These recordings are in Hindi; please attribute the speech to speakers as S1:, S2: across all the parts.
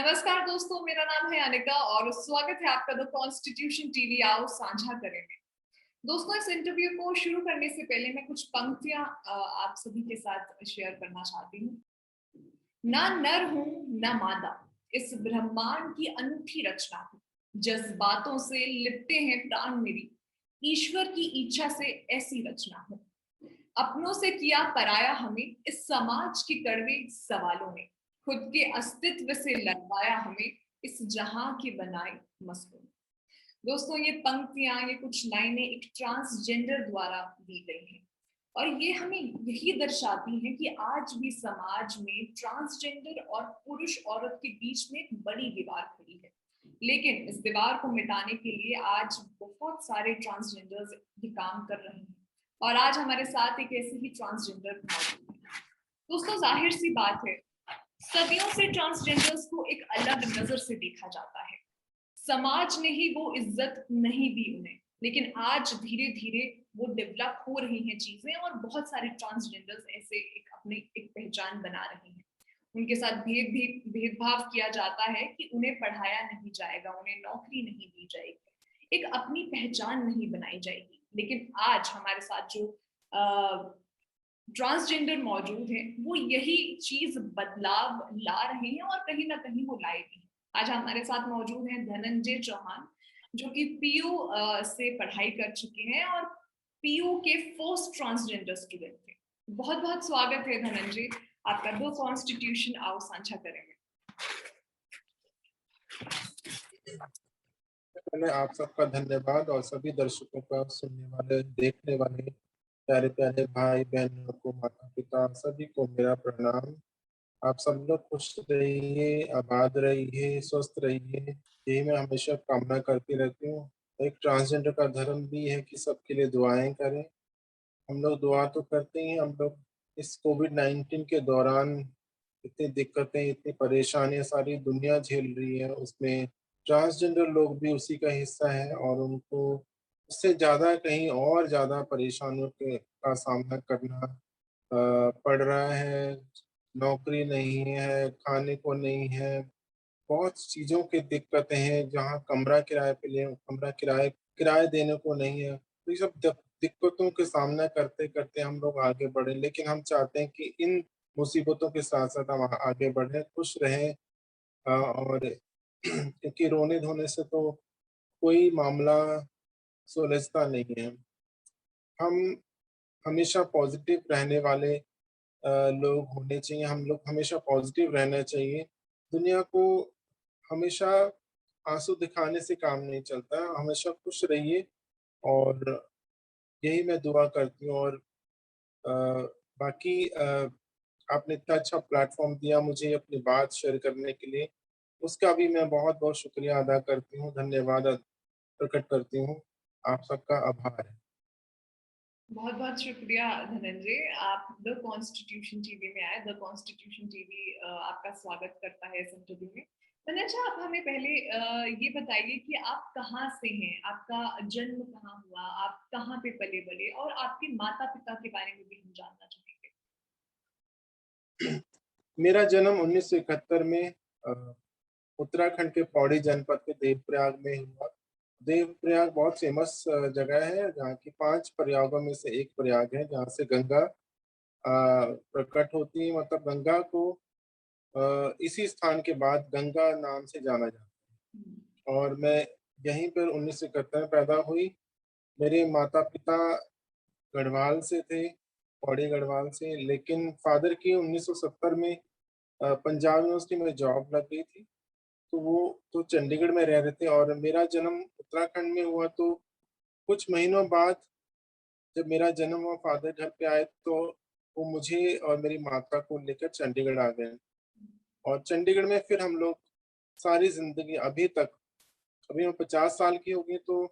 S1: नमस्कार दोस्तों, मेरा नाम है अनिका और स्वागत है आपका द कॉन्स्टिट्यूशन टीवी आओ साझा करेंगे। दोस्तों, इस इंटरव्यू को शुरू करने से पहले मैं कुछ पंक्तियां आप सभी के साथ शेयर करना चाहती हूँ। ना नर हूं न मादा, इस ब्रह्मांड की अनूठी रचना हूँ। जज्बातों से लिपटे हैं प्राण मेरी, ईश्वर की इच्छा से ऐसी रचना हूँ। अपनों से किया पराया हमें इस समाज के कड़वे सवालों ने, खुद के अस्तित्व से लड़वाया हमें इस जहां के बनाए मसलों। दोस्तों, ये पंक्तियां, ये कुछ लाइनें एक ट्रांसजेंडर द्वारा दी गई हैं और ये हमें यही दर्शाती हैं कि आज भी समाज में ट्रांसजेंडर और पुरुष औरत के बीच में एक बड़ी दीवार खड़ी है। लेकिन इस दीवार को मिटाने के लिए आज बहुत सारे ट्रांसजेंडर्स भी काम कर रहे हैं और आज हमारे साथ एक ऐसे ही ट्रांसजेंडर मौजूद है। दोस्तों, जाहिर सी बात है, सदियों से ट्रांसजेंडर्स को एक अलग नजर से देखा जाता है। समाज ने ही वो इज्जत नहीं दी उन्हें, लेकिन आज धीरे धीरे वो डेवलप हो रही हैं चीजें और बहुत सारे ट्रांसजेंडर्स ऐसे एक पहचान बना रहे हैं। उनके साथ भेदभाव किया जाता है कि उन्हें पढ़ाया नहीं जाएगा, उन्हें नौकरी नहीं दी जाएगी, एक अपनी पहचान नहीं बनाई जाएगी। लेकिन आज हमारे साथ जो ट्रांसजेंडर मौजूद है, वो यही चीज बदलाव ला रहे हैं और कहीं ना कहीं वो लाए भी हैं। आज हमारे साथ मौजूद हैं धनंजय चौहान, जो कि पीयू से पढ़ाई कर चुके हैं और पीयू के फर्स्ट ट्रांसजेंडर स्टूडेंट थे। बहुत बहुत स्वागत है धनंजय, आपका दो कॉन्स्टिट्यूशन आओ साझा करेंगे।
S2: पहले आप सबका धन्यवाद और सभी दर्शकों का, सुनने वाले, देखने वाले प्यारे प्यारे भाई बहनों को, माता पिता सभी को मेरा प्रणाम। आप सब लोग खुश रहिए, आबाद रहिए, स्वस्थ रहिए, यही मैं हमेशा कामना करती रहती हूँ। एक ट्रांसजेंडर का धर्म भी है कि सबके लिए दुआएं करें। हम लोग दुआ तो करते ही, हम लोग इस कोविड-19 के दौरान इतनी दिक्कतें, इतनी परेशानियां सारी दुनिया झेल रही है, उसमें ट्रांसजेंडर लोग भी उसी का हिस्सा है और उनको उससे ज़्यादा, कहीं और ज़्यादा परेशानियों के का सामना करना पड़ रहा है। नौकरी नहीं है, खाने को नहीं है, बहुत चीज़ों की दिक्कतें हैं, जहाँ कमरा किराए पे लें, कमरा किराए किराए देने को नहीं है। तो ये सब दिक्कतों के सामना करते-करते हम लोग आगे बढ़े, लेकिन हम चाहते हैं कि इन मुसीबतों के साथ-साथ हम आगे बढ़ें, खुश रहें और क्योंकि रोने-धोने से तो कोई मामला सुलझता नहीं है। हम हमेशा पॉज़िटिव रहने वाले लोग होने चाहिए, हम लोग हमेशा पॉज़िटिव रहना चाहिए। दुनिया को हमेशा आंसू दिखाने से काम नहीं चलता, हमेशा खुश रहिए और यही मैं दुआ करती हूँ और अ, बाकी आपने इतना अच्छा प्लेटफ़ॉर्म दिया मुझे अपनी बात शेयर करने के लिए, उसका भी मैं बहुत-बहुत शुक्रिया अदा करती हूँ, धन्यवाद प्रकट करती हूँ। आप सबका आभार है।
S1: बहुत बहुत शुक्रिया धनंजय, आप द कॉन्स्टिट्यूशन टीवी में आए। द कॉन्स्टिट्यूशन टीवी आपका स्वागत करता है इस इंटरव्यू में। धनंजय, आप हमें पहले ये बताइए कि आप कहाँ से हैं, आपका जन्म कहाँ हुआ, आप कहाँ पे पले बड़े और आपके माता पिता के बारे में भी हम जानना चाहेंगे।
S2: मेरा जन्म 1971 में उत्तराखंड के पौड़ी जनपद के देवप्रयाग में हुआ। देवप्रयाग बहुत फ़ेमस जगह है, जहाँ की 5 प्रयागों में से एक प्रयाग है, जहाँ से गंगा प्रकट होती है। मतलब गंगा को इसी स्थान के बाद गंगा नाम से जाना जाता
S1: हम्म।
S2: है और मैं यहीं पर 1971 में पैदा हुई। मेरे माता-पिता गढ़वाल से थे, पौड़ी गढ़वाल से, लेकिन फ़ादर की 1970 में पंजाब यूनिवर्सिटी में जॉब लग गई थी। तो वो तो चंडीगढ़ में रह रहे थे और मेरा जन्म उत्तराखंड में हुआ। तो कुछ महीनों बाद जब मेरा जन्म हुआ, फ़ादर घर पे आए तो वो मुझे और मेरी माता को लेकर चंडीगढ़ आ गए और चंडीगढ़ में फिर हम लोग सारी ज़िंदगी अभी तक, अभी मैं 50 साल की हो गई तो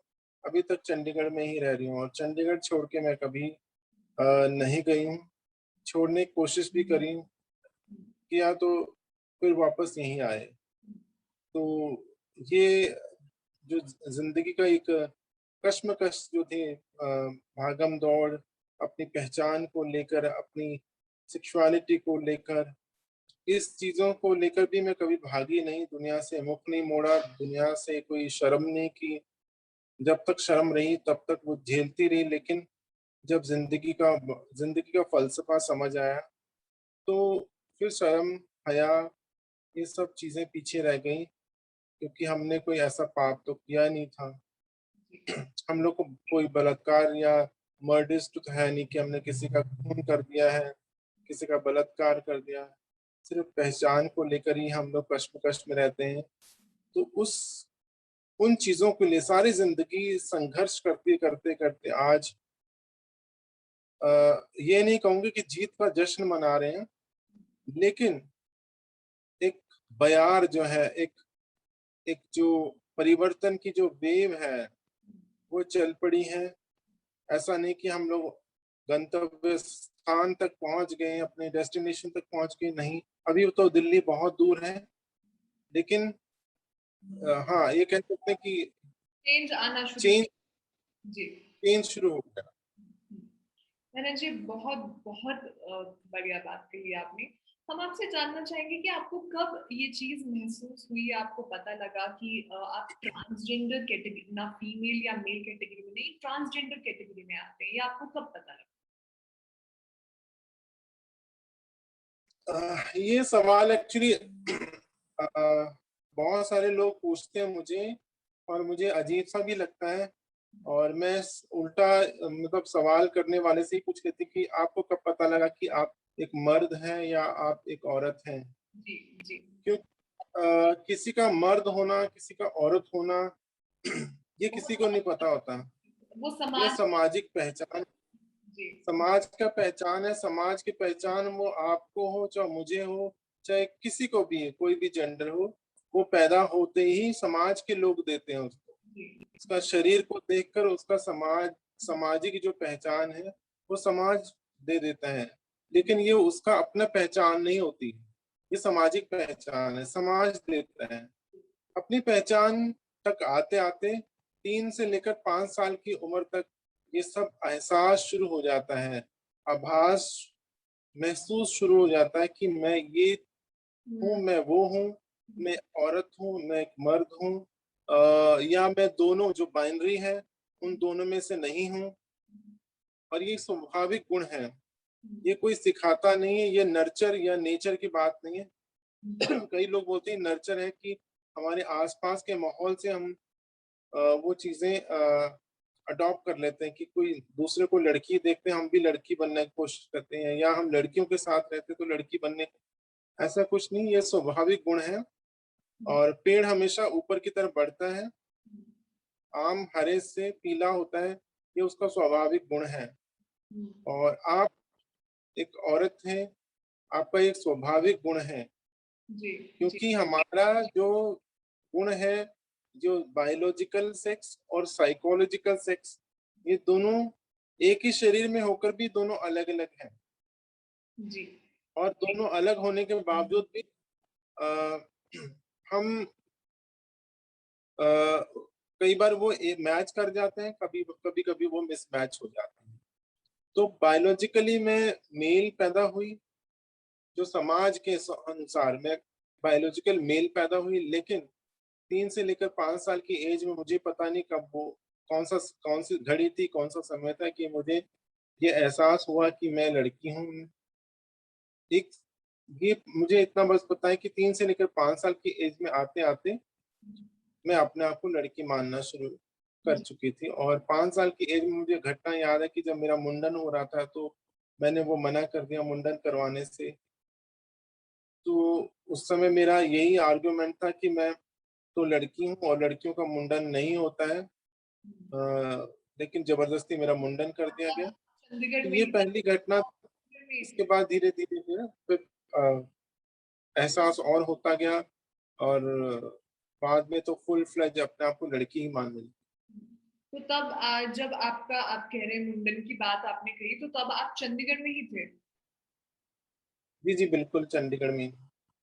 S2: अभी तक चंडीगढ़ में ही रह रही हूँ और चंडीगढ़ छोड़ के मैं कभी नहीं गई हूँ। छोड़ने की कोशिश भी करी, किया तो फिर वापस यहीं आए। तो ये जो ज़िंदगी का एक कश्मकश जो थे, भागम-दौड़, अपनी पहचान को लेकर, अपनी सेक्सुअलिटी को लेकर, इस चीजों को लेकर भी मैं कभी भागी नहीं, दुनिया से मुख नहीं मोड़ा, दुनिया से कोई शर्म नहीं की। जब तक शर्म रही तब तक वो झेलती रही, लेकिन जब जिंदगी का फलसफा समझ आया तो फिर शर्म, हया, ये सब चीजें पीछे रह गई, क्योंकि हमने कोई ऐसा पाप तो किया नहीं था। हम लोग को कोई बलात्कार या मर्डर्स तो है नहीं कि हमने किसी का खून कर दिया है, किसी का बलात्कार कर दिया है। सिर्फ पहचान को लेकर ही हम लोग कश्मकश में रहते हैं। तो उस उन चीजों के लिए सारी जिंदगी संघर्ष करते करते करते आज ये नहीं कहूंगी कि जीत का जश्न मना रहे हैं, लेकिन एक बयार जो है, एक एक जो परिवर्तन की जो वेव है वो चल पड़ी है। ऐसा नहीं कि हम लोग गंतव्य स्थान तक पहुंच गए, अपने डेस्टिनेशन तक पहुंच गए, नहीं, अभी तो दिल्ली बहुत दूर है। लेकिन हाँ, ये कह सकते हैं कि
S1: चेंज आना शुरू
S2: चेंज
S1: जी।
S2: चेंज शुरू हो गया।
S1: मैंने जी बहुत बहुत बढ़िया बात कही आपने। हम आपसे जानना चाहेंगे कि आपको कब ये चीज महसूस हुई, आपको पता लगा कि आप ट्रांसजेंडर कैटेगरी, ना फीमेल या मेल कैटेगरी में नहीं, ट्रांसजेंडर कैटेगरी में आते हैं, ये आपको कब पता लगा?
S2: ये सवाल एक्चुअली बहुत सारे लोग पूछते हैं मुझे, और मुझे अजीब सा भी लगता है। और मैं उल्टा मतलब सवाल करने वाले से ही पूछ लेती कि आपको कब पता लगा कि आप एक मर्द हैं या आप एक औरत हैं।
S1: जी जी।
S2: क्यों किसी का मर्द होना, किसी का औरत होना ये
S1: वो
S2: किसी को नहीं पता होता।
S1: वो
S2: ये
S1: समाज।
S2: सामाजिक पहचान,
S1: जी
S2: समाज का पहचान है। समाज की पहचान वो आपको हो, चाहे मुझे हो, चाहे किसी को भी, कोई भी जेंडर हो, वो पैदा होते ही समाज के लोग देते हैं उसको।
S1: जी।
S2: उसका शरीर को देखकर उसका सामाजिक जो पहचान है वो समाज दे देता है। लेकिन ये उसका अपना पहचान नहीं होती, ये सामाजिक पहचान है, समाज देता है। अपनी पहचान तक आते आते 3 से लेकर 5 साल की उम्र तक ये सब एहसास शुरू हो जाता है, आभास महसूस शुरू हो जाता है कि मैं ये हूँ,
S1: हम्म,
S2: मैं वो हूँ, मैं औरत हूँ, मैं एक मर्द हूँ, या मैं दोनों जो बाइनरी है उन दोनों में से नहीं हूँ। और ये स्वाभाविक गुण है, ये कोई सिखाता नहीं है, ये नर्चर या नेचर की बात नहीं है। कई लोग बोलते हैं नर्चर है कि हमारे आसपास के माहौल से हम वो चीजें अडॉप्ट कर लेते हैं, कि कोई दूसरे को लड़की देखते हैं हम भी लड़की बनने की कोशिश करते हैं, या हम लड़कियों के साथ रहते तो लड़की बनने। ऐसा कुछ नहीं, ये स्वाभाविक गुण है। और पेड़ हमेशा ऊपर की तरफ बढ़ता है, आम हरे से पीला होता है, ये उसका स्वाभाविक गुण है। और आप एक औरत हैं, आपका एक स्वाभाविक गुण है,
S1: जी जी।
S2: क्योंकि हमारा जो गुण है, जो बायोलॉजिकल सेक्स और साइकोलॉजिकल सेक्स, ये दोनों एक ही शरीर में होकर भी दोनों अलग अलग हैं।
S1: जी
S2: और दोनों अलग होने के बावजूद भी आ, हम आ, कई बार वो मैच कर जाते हैं, कभी कभी कभी वो मिसमैच हो जाते हैं। तो बायोलॉजिकली मैं मेल पैदा हुई, जो समाज के अनुसार मैं बायोलॉजिकल मेल पैदा हुई, लेकिन 3 से लेकर 5 साल की एज में मुझे पता नहीं कब वो कौन सी घड़ी थी, कौन सा समय था कि मुझे ये एहसास हुआ कि मैं लड़की हूँ। एक ये मुझे इतना बस पता है कि 3 से लेकर 5 साल की एज में आते आते मैं अपने आप को लड़की मानना शुरू कर चुकी थी। और 5 साल की एज में मुझे घटना याद है कि जब मेरा मुंडन हो रहा था तो मैंने वो मना कर दिया मुंडन करवाने से। तो उस समय मेरा यही आर्गुमेंट था कि मैं तो लड़की हूँ और लड़कियों का मुंडन नहीं होता है। लेकिन जबरदस्ती मेरा मुंडन कर दिया गया।
S1: चंडीगढ़
S2: तो
S1: में
S2: ये
S1: ही
S2: पहली घटना।
S1: चंडीगढ़ में ही
S2: इसके
S1: थे।
S2: बाद धीरे धीरे धीरे फिर एहसास और होता गया, और बाद में तो फुल फ्लेज अपने आप को लड़की ही मान ली।
S1: तो तब जब आपका, आप कह रहे हैं मुंडन की बात आपने कही, तो तब आप चंडीगढ़ में ही थे?
S2: जी जी बिल्कुल, चंडीगढ़ में।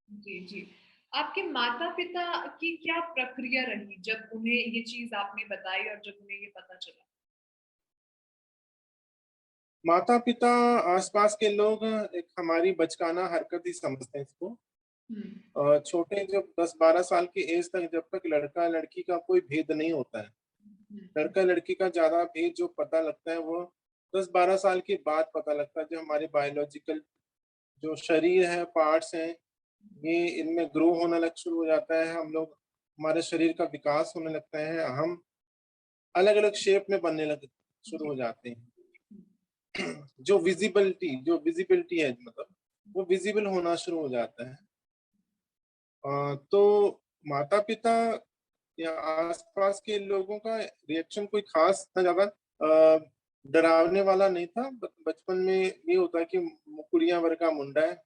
S1: जी जी। आपके माता पिता की क्या प्रक्रिया रही जब उन्हें ये चीज आपने बताई और जब उन्हें ये पता चला?
S2: माता पिता, आसपास के लोग एक हमारी बचकाना हरकत ही समझते हैं इसको। छोटे जब 10-12 साल की एज तक, जब तक लड़का लड़की का कोई भेद नहीं होता है, लड़का लड़की का ज्यादा भेद जो पता लगता है वो 10-12 साल के बाद पता लगता है। जो हमारे बायोलॉजिकल जो शरीर है, पार्ट्स हैं, ये इनमें ग्रो होना लग शुरू हो जाता है। हम लोग, हमारे शरीर का विकास होने लगता है, हम अलग अलग शेप में बनने लग शुरू हो जाते हैं। जो विजिबिलिटी है, मतलब वो विजिबल होना शुरू हो जाता है। तो माता पिता या आसपास के लोगों का रिएक्शन कोई खास था, ज्यादा डरावने वाला नहीं था। बचपन में ये होता है कि मुकुड़िया वर का मुंडा है,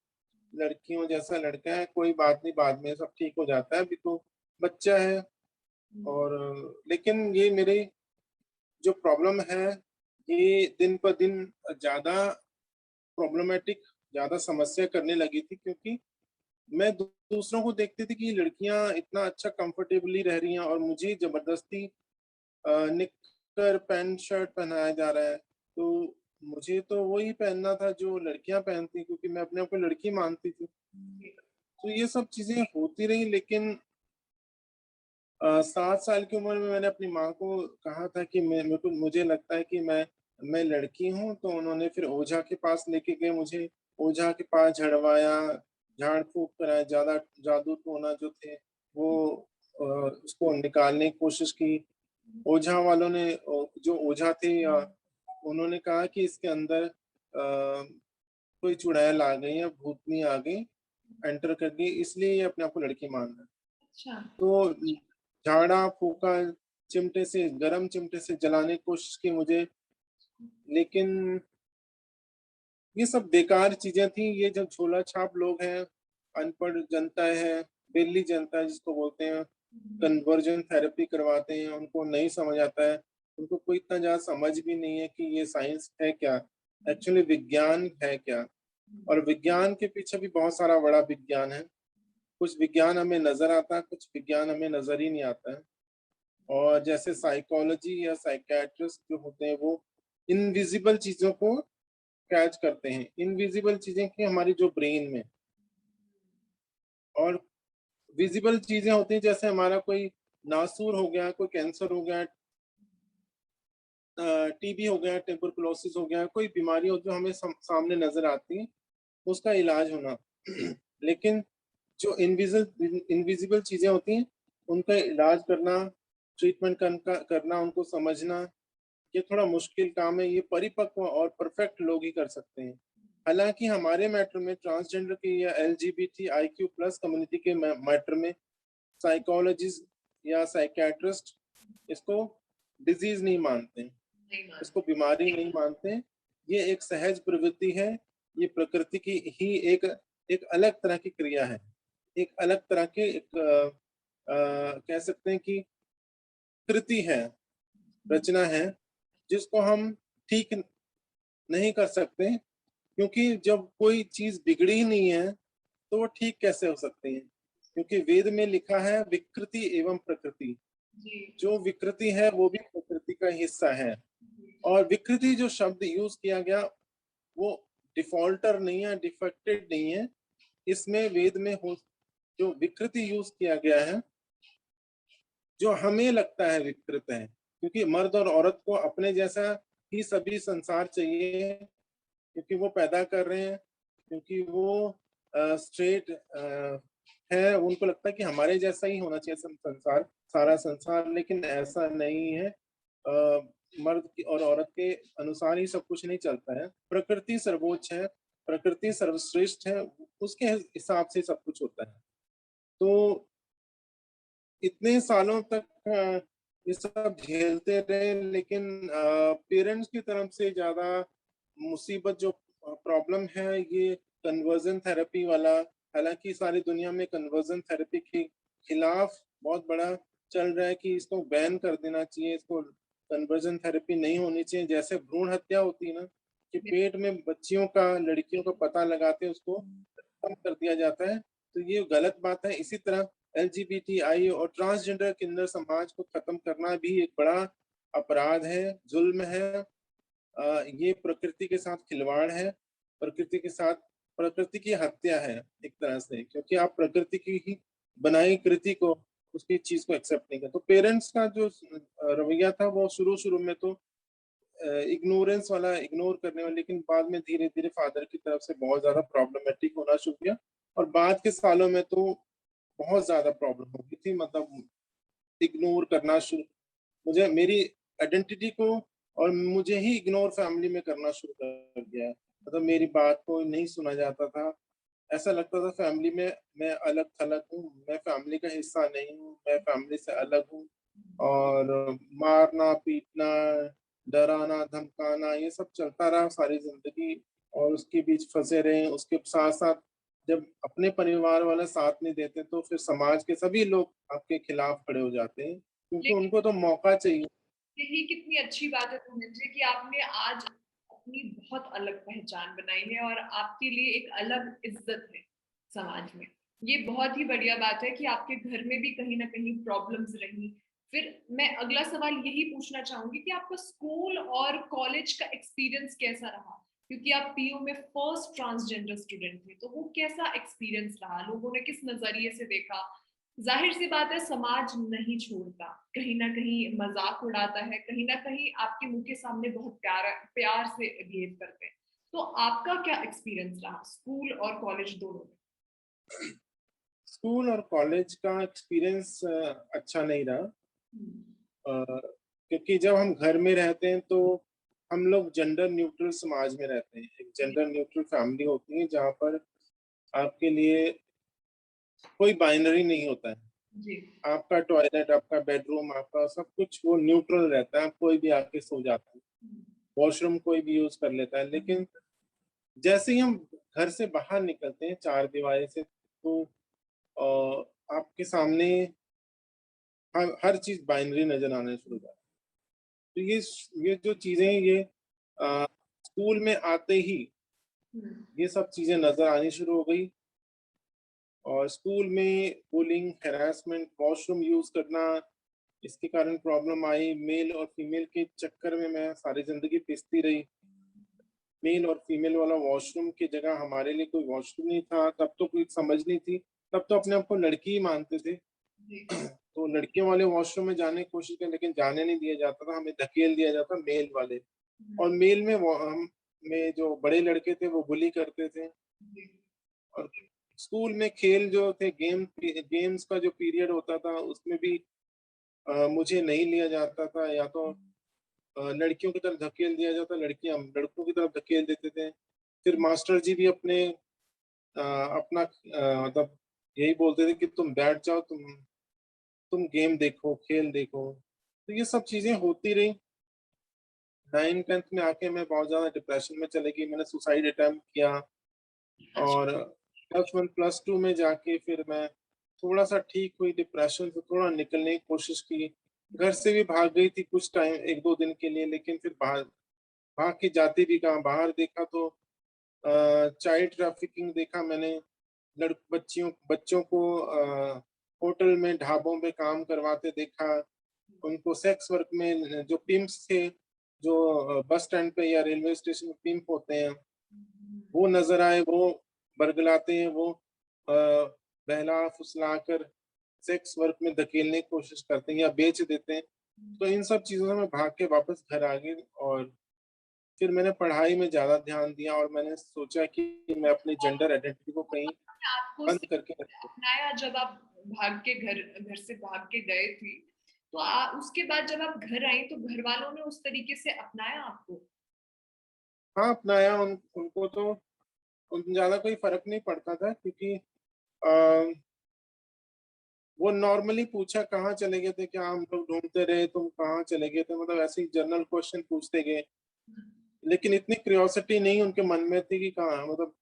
S2: लड़कियों जैसा लड़का है, कोई बात नहीं, बाद में सब ठीक हो जाता है, अभी तो बच्चा है। और लेकिन ये मेरे जो प्रॉब्लम है, ये दिन पर दिन ज्यादा प्रॉब्लमेटिक, ज्यादा समस्या करने लगी थी, क्योंकि मैं दूसरों को देखती थी कि लड़कियां इतना अच्छा कंफर्टेबली रह रही हैं और मुझे जबरदस्ती निक्कर पैंट शर्ट पहनाया जा रहा है। तो मुझे तो वही पहनना था जो लड़कियां पहनती, क्योंकि मैं अपने आप को लड़की मानती थी। तो ये सब चीजें होती रही, लेकिन 7 साल की उम्र में मैंने अपनी माँ को कहा था कि मुझे लगता है कि मैं लड़की हूँ। तो उन्होंने फिर ओझा के पास लेके गए मुझे, ओझा के पास झड़वाया, झाड़ फूक कराया, ज्यादा जादू टोना जो थे वो उसको निकालने की कोशिश की। ओझा वालों ने, जो ओझा थे, उन्होंने कहा कि इसके अंदर कोई चुड़ैल आ गई या भूतनी आ गई, एंटर कर गई, इसलिए ये अपने आप को लड़की मान रहा है।
S1: अच्छा।
S2: तो झाड़ा फूका, चिमटे से, गरम चिमटे से जलाने की कोशिश की मुझे, लेकिन ये सब बेकार चीजें थी। ये जो झोला छाप लोग हैं, अनपढ़ जनता है, दिल्ली जनता जिसको बोलते हैं, कन्वर्जन थेरेपी करवाते हैं, उनको नहीं समझ आता है। उनको कोई इतना ज्यादा समझ भी नहीं है कि ये साइंस है क्या, एक्चुअली विज्ञान है क्या। और विज्ञान के पीछे भी बहुत सारा बड़ा विज्ञान है। कुछ विज्ञान हमें नजर आता है, कुछ विज्ञान हमें नजर ही नहीं आता है। और जैसे साइकोलॉजी या साइकेट्रिस्ट जो होते हैं, वो इनविजिबल चीजों को कैच करते हैं, इनविजिबल चीजें की हमारी जो ब्रेन में, और विजिबल चीजें होती हैं, जैसे हमारा कोई नासूर हो गया, कोई कैंसर हो गया, टीबी हो गया, ट्यूबरकुलोसिस हो गया, कोई बीमारी हो जो हमें सामने नजर आती है, उसका इलाज होना। लेकिन जो इनविजिबल चीजें होती हैं, उनका इलाज करना, ट्रीटमेंट करना, उनको समझना, ये थोड़ा मुश्किल काम है। ये परिपक्व और परफेक्ट लोग ही कर सकते हैं। हालांकि हमारे मैटर में, ट्रांसजेंडर के या एलजीबीटी IQ प्लस कम्युनिटी के मैटर में, साइकोलॉजिस्ट या साइकेट्रिस्ट इसको डिजीज नहीं मानते,
S1: नहीं मान।
S2: इसको बीमारी नहीं मानते। ये एक सहज प्रवृत्ति है, ये प्रकृति की ही एक एक अलग तरह की क्रिया है, एक अलग तरह के एक कह सकते हैं कि कृति है, रचना है, जिसको हम ठीक नहीं कर सकते। क्योंकि जब कोई चीज बिगड़ी ही नहीं है, तो वो ठीक कैसे हो सकती है? क्योंकि वेद में लिखा है विकृति एवं प्रकृति,
S1: जी।
S2: जो विकृति है वो भी प्रकृति का हिस्सा है। और विकृति जो शब्द यूज किया गया, वो डिफॉल्टर नहीं है, डिफेक्टेड नहीं है। इसमें वेद में हो जो विकृति यूज किया गया है, जो हमें लगता है विकृत है, क्योंकि मर्द और औरत को अपने जैसा ही सभी संसार चाहिए, क्योंकि वो पैदा कर रहे हैं, क्योंकि वो स्ट्रेट है, उनको लगता है कि हमारे जैसा ही होना चाहिए संसार, सारा संसार। लेकिन ऐसा नहीं है। मर्द की और औरत के अनुसार ही सब कुछ नहीं चलता है। प्रकृति सर्वोच्च है, प्रकृति सर्वश्रेष्ठ है, उसके हिसाब से सब कुछ होता है। तो इतने सालों तक ये सब झेलते रहे, लेकिन पेरेंट्स की तरफ से ज्यादा मुसीबत जो प्रॉब्लम है, ये कन्वर्जन थेरेपी वाला। हालांकि सारी दुनिया में कन्वर्जन थेरेपी के खिलाफ बहुत बड़ा चल रहा है कि इसको बैन कर देना चाहिए, इसको कन्वर्जन थेरेपी नहीं होनी चाहिए। जैसे भ्रूण हत्या होती है ना, कि पेट में बच्चियों का, लड़कियों का पता लगाते उसको कम कर दिया जाता है, तो ये गलत बात है। इसी तरह LGBTI और ट्रांसजेंडर किन्नर समाज को खत्म करना भी एक बड़ा अपराध है, जुल्म है। ये प्रकृति के साथ खिलवाड़ है, प्रकृति के साथ प्रकृति की हत्या है एक तरह से, क्योंकि आप प्रकृति की ही बनाई कृति को, उसकी चीज को एक्सेप्ट नहीं करते। तो पेरेंट्स का जो रवैया था वो शुरू शुरू में तो इग्नोरेंस वाला, इग्नोर करने वाला, लेकिन बाद में धीरे धीरे फादर की तरफ से बहुत ज्यादा प्रॉब्लमेटिक होना शुरू किया। और बाद के सालों में तो बहुत ज्यादा प्रॉब्लम हो गई थी, मतलब इग्नोर करना शुरू, मुझे मेरी आइडेंटिटी को और मुझे ही इग्नोर फैमिली में करना शुरू कर दिया है। मतलब मेरी बात को नहीं सुना जाता था, ऐसा लगता था फैमिली में मैं अलग थलग हूँ, मैं फैमिली का हिस्सा नहीं हूँ, मैं फैमिली से अलग हूँ। और मारना पीटना, डराना धमकाना, ये सब चलता रहा सारी जिंदगी, और उसके बीच फंसे रहे। उसके साथ साथ जब अपने परिवार वाले साथ नहीं देते तो फिर समाज के सभी लोग आपके खिलाफ खड़े हो जाते हैं, क्योंकि
S1: लेकिन
S2: उनको तो मौका चाहिए।
S1: यही कितनी अच्छी बात है धनंजय कि आपने आज अपनी बहुत अलग पहचान बनाई है और आपके लिए एक अलग इज्जत है समाज में। ये बहुत ही बढ़िया बात है कि आपके घर में भी कहीं ना कहीं प्रॉब्लम्स रही। फिर मैं अगला सवाल यही पूछना चाहूंगी कि आपका स्कूल और कॉलेज का एक्सपीरियंस कैसा रहा, क्योंकि आप पीयू में फर्स्ट ट्रांसजेंडर स्टूडेंट थे, तो वो कैसा एक्सपीरियंस रहा, लोगों ने किस नजरिए से देखा। जाहिर सी बात है समाज नहीं छोड़ता, कहीं ना कहीं मजाक उड़ाता है, कहीं ना कहीं आपके मुंह के सामने बहुत प्यार से बिहेव करते हैं। तो आपका क्या एक्सपीरियंस रहा स्कूल और कॉलेज दोनों में?
S2: स्कूल और कॉलेज का एक्सपीरियंस अच्छा नहीं रहा,
S1: हम्म।
S2: क्योंकि जब हम घर में रहते हैं तो हम लोग जेंडर न्यूट्रल समाज में रहते हैं, एक
S1: जी।
S2: जेंडर न्यूट्रल फैमिली होती है जहाँ पर आपके लिए कोई बाइनरी नहीं होता है।
S1: जी।
S2: आपका टॉयलेट, आपका बेडरूम, आपका सब कुछ वो न्यूट्रल रहता है, कोई भी आके सो जाता है,
S1: हम्म।
S2: वॉशरूम कोई भी यूज कर लेता है। लेकिन जैसे ही हम घर से बाहर निकलते हैं चार दीवारी से, तो आपके सामने हर चीज बाइनरी नजर आने शुरू हो जाती है। तो ये जो चीजें, ये स्कूल में आते ही
S1: हम्म।
S2: ये सब चीजें नजर आनी शुरू हो गई। और स्कूल में बुलिंग, हैरासमेंट, वॉशरूम यूज करना, इसके कारण प्रॉब्लम आई। मेल और फीमेल के चक्कर में मैं सारी जिंदगी पिसती रही। मेल और फीमेल वाला वॉशरूम की जगह हमारे लिए कोई वॉशरूम नहीं था, तब तो कोई समझ नहीं थी, तब तो अपने आप को लड़की ही मानते थे।
S1: जी।
S2: तो लड़कियों वाले वॉशरूम में जाने की कोशिश की, लेकिन जाने नहीं दिया जाता था, हमें धकेल दिया जाता मेल वाले। और मेल में हम में जो बड़े लड़के थे वो बुली करते थे।
S1: जी।
S2: और स्कूल में खेल जो थे, गेम्स का जो पीरियड होता था उसमें भी मुझे नहीं लिया जाता था, या तो लड़कियों की तरफ धकेल दिया जाता, लड़कियां लड़कों की तरफ धकेल देते थे। फिर मास्टर जी भी अपना मतलब यही बोलते थे कि तुम बैठ जाओ, तुम गेम देखो, खेल देखो। तो ये सब चीजें होती रही। 9th 10th में आके मैं बहुत ज्यादा डिप्रेशन में चले गई, मैंने सुसाइड अटेम्प्ट किया। और +1 +2 में जाके फिर मैं थोड़ा सा ठीक हुई, डिप्रेशन से थोड़ा निकलने की कोशिश की। घर से भी भाग गई थी कुछ टाइम, 1 2 दिन के लिए, लेकिन फिर बाहर भाग के जाती भी कहाँ, बाहर देखा तो चाइल्ड ट्रैफिकिंग देखा मैंने। बच्चियों बच्चों को होटल में, ढाबों पे काम करवाते देखा। उनको सेक्स वर्क में, जो पिम्प्स थे, जो बस स्टैंड पे या रेलवे स्टेशन में पिम्प होते हैं, वो नजर आए, वो बरगलाते हैं, वो बहला फुसला कर सेक्स वर्क में धकेलने की कोशिश करते हैं या बेच देते हैं। तो इन सब चीजों से मैं भाग के वापस घर आ गई। और फिर मैंने पढ़ाई में ज्यादा ध्यान दिया, और मैंने सोचा कि मैं अपनी जेंडर आइडेंटिटी को कहीं
S1: आपको
S2: बंद करके रखूं।
S1: अपनाया जब आप भाग के घर घर से भाग के गए थे, तो उसके बाद जब आप घर आई तो घर वालों ने उस तरीके से अपनाया आपको?
S2: हाँ, अपनाया। उनको तो उन ज्यादा कोई फर्क नहीं पड़ता था, क्योंकि आ, वो नॉर्मली पूछा कहाँ चले गए थे, क्या हम लोग ढूंढते रहे, तुम कहाँ चले गए थे, मतलब ऐसे ही जनरल क्वेश्चन पूछते गए। लेकिन इतनी क्यूरियोसिटी नहीं उनके मन में थी कि कहाँ, मतलब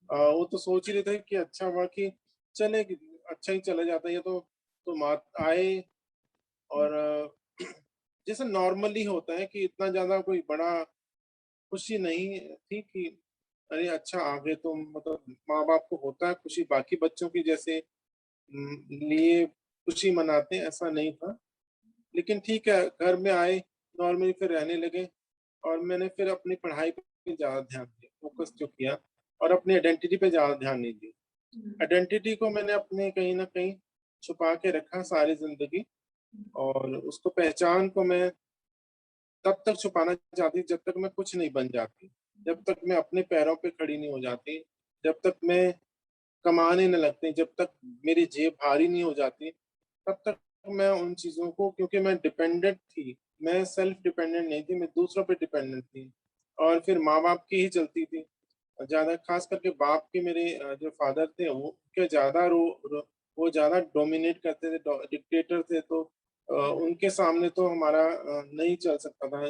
S2: वो तो सोच ही रहे थे कि अच्छा हुआ कि चले, अच्छा ही चले जाता, ये तो आए। और जैसे नॉर्मली होता है कि इतना ज्यादा कोई बड़ा खुशी नहीं थी कि अरे अच्छा आ गए तुम, मतलब माँ बाप को होता है खुशी बाकी बच्चों की जैसे लिए खुशी मनाते हैं, ऐसा नहीं था। लेकिन ठीक है, घर में आए, नॉर्मली फिर रहने लगे। और मैंने फिर अपनी पढ़ाई पे ज्यादा ध्यान दिया, फोकस जो किया। और अपनी आइडेंटिटी पे ज़्यादा ध्यान नहीं दिया। आइडेंटिटी को मैंने अपने कहीं न कहीं छुपा के रखा सारी ज़िंदगी, और उसको पहचान को मैं तब तक छुपाना चाहती जब तक मैं कुछ नहीं बन जाती, जब तक मैं अपने पैरों पे खड़ी नहीं हो जाती, जब तक मैं कमाने नहीं लगती, जब तक मेरी जेब भारी नहीं हो जाती, तब तक मैं उन चीज़ों को, क्योंकि मैं डिपेंडेंट थी, मैं सेल्फ डिपेंडेंट नहीं थी, मैं दूसरों पे डिपेंडेंट थी, और फिर माँ-बाप की ही चलती थी। ज़्यादा ख़ास करके बाप के मेरे जो फ़ादर थे वो के ज़्यादा वो ज़्यादा डोमिनेट करते थे, डिक्टेटर थे, तो उनके सामने तो हमारा नहीं चल सकता था।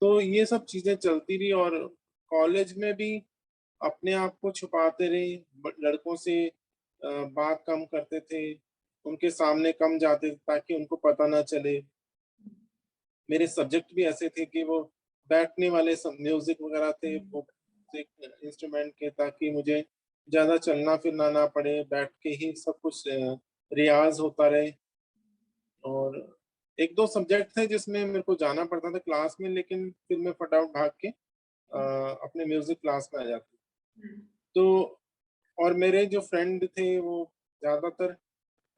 S2: तो ये सब चीज़ें चलती रही, और कॉलेज में भी अपने आप को छुपाते रहे, लड़कों से बात कम करते थे, उनके सामने कम जाते थे ताकि उनको पता ना चले। मेरे सब्जेक्ट भी ऐसे थे कि वो बैठने वाले सब म्यूज़िक वगैरह थे, वो म्यूज़िक इंस्ट्रूमेंट के, ताकि मुझे ज़्यादा चलना-फिरना ना पड़े, बैठ के ही सब कुछ रियाज़ होता रहे। और 1-2 सब्जेक्ट थे जिसमें मेरे को जाना पड़ता था क्लास में, लेकिन फिर मैं फटाफट भाग के अपने म्यूज़िक क्लास में आ जाता। तो और मेरे जो फ्रेंड थे वो ज़्यादातर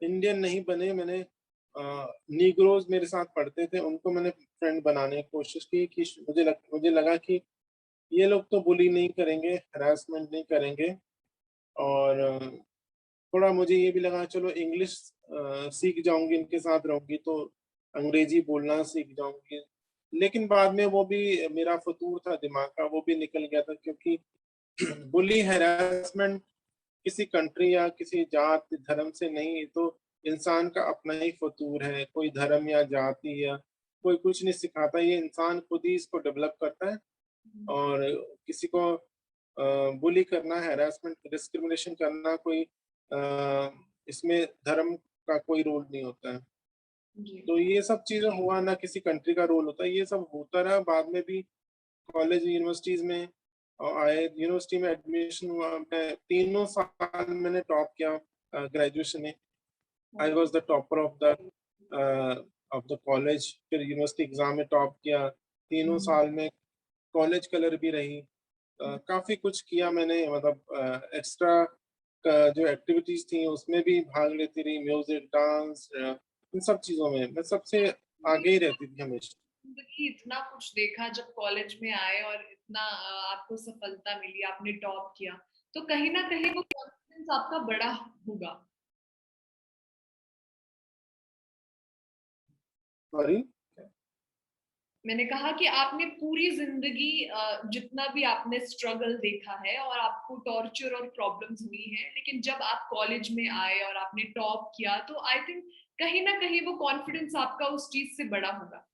S2: इंडियन नहीं बने, मैंने नीग्रोज़ मेरे साथ पढ़ते थे, उनको मैंने फ्रेंड बनाने की कोशिश की कि मुझे लगा कि ये लोग तो बुली नहीं करेंगे, हैरेसमेंट नहीं करेंगे, और थोड़ा मुझे ये भी लगा चलो इंग्लिश सीख जाऊँगी, इनके साथ रहूँगी तो अंग्रेज़ी बोलना सीख जाऊँगी। लेकिन बाद में वो भी मेरा फ़ुतूर था दिमाग का, वो भी निकल गया था, क्योंकि बुली हैरेसमेंट किसी कंट्री या किसी जात धर्म से नहीं, ये तो इंसान का अपना ही फतूर है, कोई धर्म या जाति या कोई कुछ नहीं सिखाता, ये इंसान खुद ही इसको डेवलप करता है। और किसी को बुली करना, हैरेसमेंट, डिस्क्रिमिनेशन करना कोई इसमें धर्म का कोई रोल नहीं होता है।
S1: जी।
S2: तो ये सब चीज़ें हुआ, ना किसी कंट्री का रोल होता है, ये सब होता रहा, बाद में भी कॉलेज यूनिवर्सिटीज़ में आए, यूनिवर्सिटी में एडमिशन हुआ, मैं तीनों साल मैंने टॉप किया ग्रेजुएशन में। I was the topper of the college, फिर यूनिवर्सिटी एग्ज़ाम में टॉप किया, तीनों साल में कॉलेज कलर भी रही। काफ़ी कुछ किया मैंने, मतलब एक्स्ट्रा जो एक्टिविटीज़ थी उसमें भी भाग लेती रही, म्यूज़िक, डांस, इन सब चीज़ों में मैं सबसे आगे ही रहती थी हमेशा।
S1: जिंदगी इतना कुछ देखा जब कॉलेज में आए और इतना आपको सफलता मिली, आपने टॉप किया, तो कहीं ना कहीं वो कॉन्फिडेंस आपका बड़ा होगा।
S2: सॉरी?
S1: मैंने कहा कि आपने पूरी जिंदगी जितना भी आपने स्ट्रगल देखा है और आपको टॉर्चर और प्रॉब्लम्स हुई हैं, लेकिन जब आप कॉलेज में आए और आपने टॉप किया, तो आई थिंक कहीं ना कहीं वो कॉन्फिडेंस आपका उस चीज से बड़ा होगा।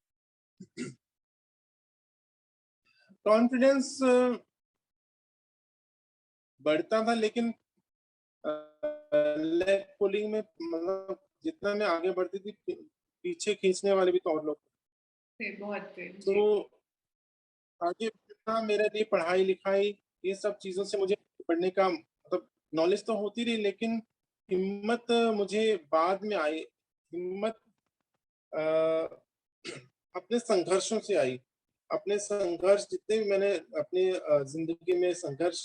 S2: कॉन्फिडेंस बढ़ता था, लेकिन लेग पुलिंग में, मतलब जितना मैं आगे बढ़ती थी, पीछे खींचने वाले भी तो और लोग थे।
S1: थे, बहुत थे जी।
S2: तो आगे बढ़ना मेरे लिए पढ़ाई-लिखाई, ये सब चीज़ों से मुझे पढ़ने का मतलब नॉलेज तो होती रही, लेकिन हिम्मत मुझे बाद में आई। हिम्मत अ, अपने संघर्षों से आई। अपने संघर्ष जितने भी मैंने अपनी ज़िंदगी में संघर्ष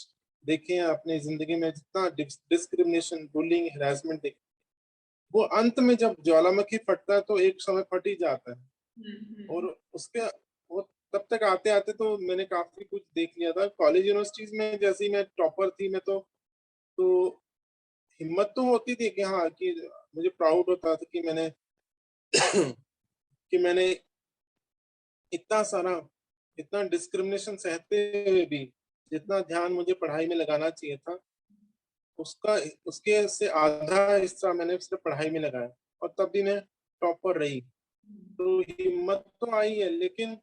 S2: देखे हैं, अपनी ज़िंदगी में जितना डिस्क्रिमिनेशन, बुलिंग, हैरेसमेंट देखे, वो अंत में जब ज्वालामुखी फटता है तो एक समय फट ही जाता है। और उसके वो तब तक आते-आते तो मैंने काफ़ी कुछ देख लिया था। कॉलेज यूनिवर्सिटीज़ में जैसे ही मैं टॉपर थी, मैं तो हिम्मत तो होती थी कि हाँ, कि मुझे प्राउड होता था कि मैंने कि मैंने इतना सारा, इतना डिस्क्रिमिनेशन सहते हुए भी जितना ध्यान मुझे पढ़ाई में लगाना चाहिए था, उसका उसके से आधा हिस्सा मैंने सिर्फ़ पढ़ाई में लगाया, और तब भी मैं टॉपर रही। तो हिम्मत तो आई है, लेकिन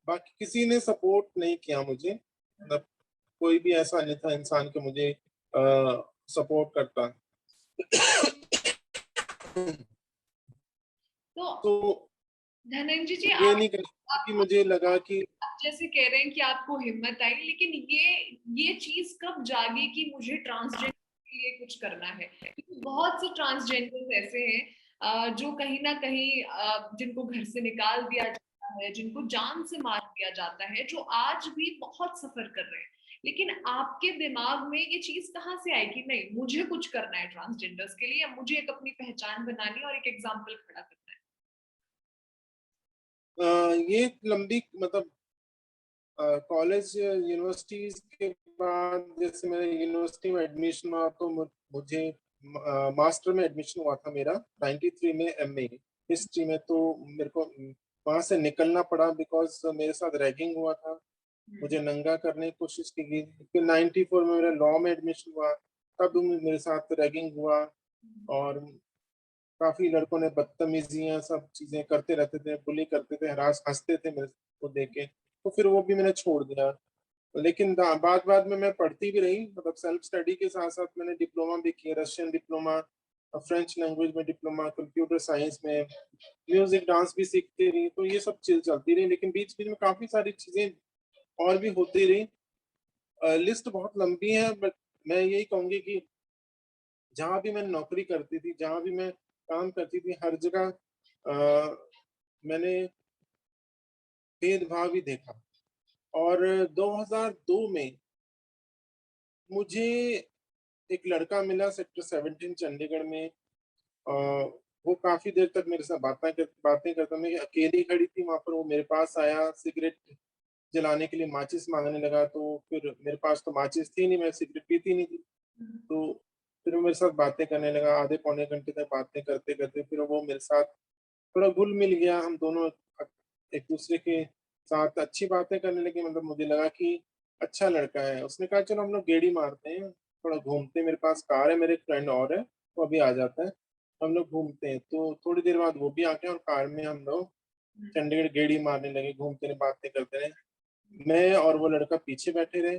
S2: बाकी किसी ने सपोर्ट नहीं किया मुझे, मतलब कोई भी ऐसा नहीं था इंसान कि मुझे सपोर्ट करता।
S1: तो
S2: तो
S1: धनंजय जी,
S2: ये
S1: आप
S2: नहीं कर सकता कि मुझे लगा कि
S1: आप जैसे कह रहे हैं कि आपको हिम्मत आई, लेकिन ये चीज कब जागी कि मुझे ट्रांसजेंडर के लिए कुछ करना है? क्योंकि बहुत से ट्रांसजेंडर ऐसे हैं जो कहीं ना कहीं जिनको घर से निकाल दिया जाता है, जिनको जान से मार दिया जाता है, जो आज भी बहुत सफर कर रहे हैं। लेकिन आपके दिमाग में ये चीज कहाँ से आई कि नहीं, मुझे कुछ करना है ट्रांसजेंडर्स के लिए, या मुझे एक अपनी पहचान बनानी है और एक एग्जाम्पल खड़ा करना है?
S2: ये लंबी मतलब कॉलेज यूनिवर्सिटीज के बाद जैसे मेरे यूनिवर्सिटी में एडमिशन हुआ तो मुझे मास्टर में एडमिशन हुआ था मेरा 93 में एमए हिस्ट्री में। तो मेरे को वहां से निकलना पड़ा बिकॉज मेरे साथ रैगिंग हुआ था। मुझे नंगा करने की कोशिश की गई। फिर 94 में मेरा लॉ में एडमिशन हुआ, तब मेरे साथ रैगिंग हुआ। और काफी लड़कों ने बदतमीजियां सब चीजें करते रहते थे, बुली करते थे, हरास हंसते थे मेरे को देख के। तो फिर वो भी मैंने छोड़ दिया। लेकिन बाद बाद में मैं पढ़ती भी रही, मतलब सेल्फ स्टडी के साथ साथ मैंने डिप्लोमा भी किया, रशियन डिप्लोमा, फ्रेंच लैंग्वेज में डिप्लोमा, कंप्यूटर साइंस में, म्यूजिक डांस भी सीखती रही। तो ये सब चीज चलती रही, लेकिन बीच बीच में काफी सारी चीजें और भी होती रही। लिस्ट बहुत लंबी है, बट मैं यही कहूंगी कि जहां भी मैं नौकरी करती थी, जहां भी मैं काम करती थी, हर जगह मैंने भेदभाव ही देखा। और 2002 में मुझे एक लड़का मिला सेक्टर 17 चंडीगढ़ में। अ, वो काफी देर तक मेरे साथ बातें करता। मैं अकेली खड़ी थी वहां पर, वो मेरे पास आया, सिगरेट जलाने के लिए माचिस मांगने लगा। तो फिर मेरे पास तो माचिस थी नहीं, मैं सिगरेट पीती नहीं थी। तो फिर वो मेरे साथ बातें करने लगा, आधे पौने घंटे तक बातें करते करते फिर वो मेरे साथ थोड़ा घुल मिल गया। हम दोनों एक दूसरे के साथ अच्छी बातें करने लगे। मतलब मुझे लगा कि अच्छा लड़का है। उसने कहा चलो हम लोग गेड़ी मारते हैं, थोड़ा घूमते हैं, मेरे पास कार है, मेरे एक फ्रेंड और है, वो अभी आ जाता है, हम लोग घूमते हैं। तो थोड़ी देर बाद वो भी आ गया और कार में हम लोग चंडीगढ़ गेड़ी मारने लगे, घूमते रहे, बातें करते रहे। मैं और वो लड़का पीछे बैठे रहे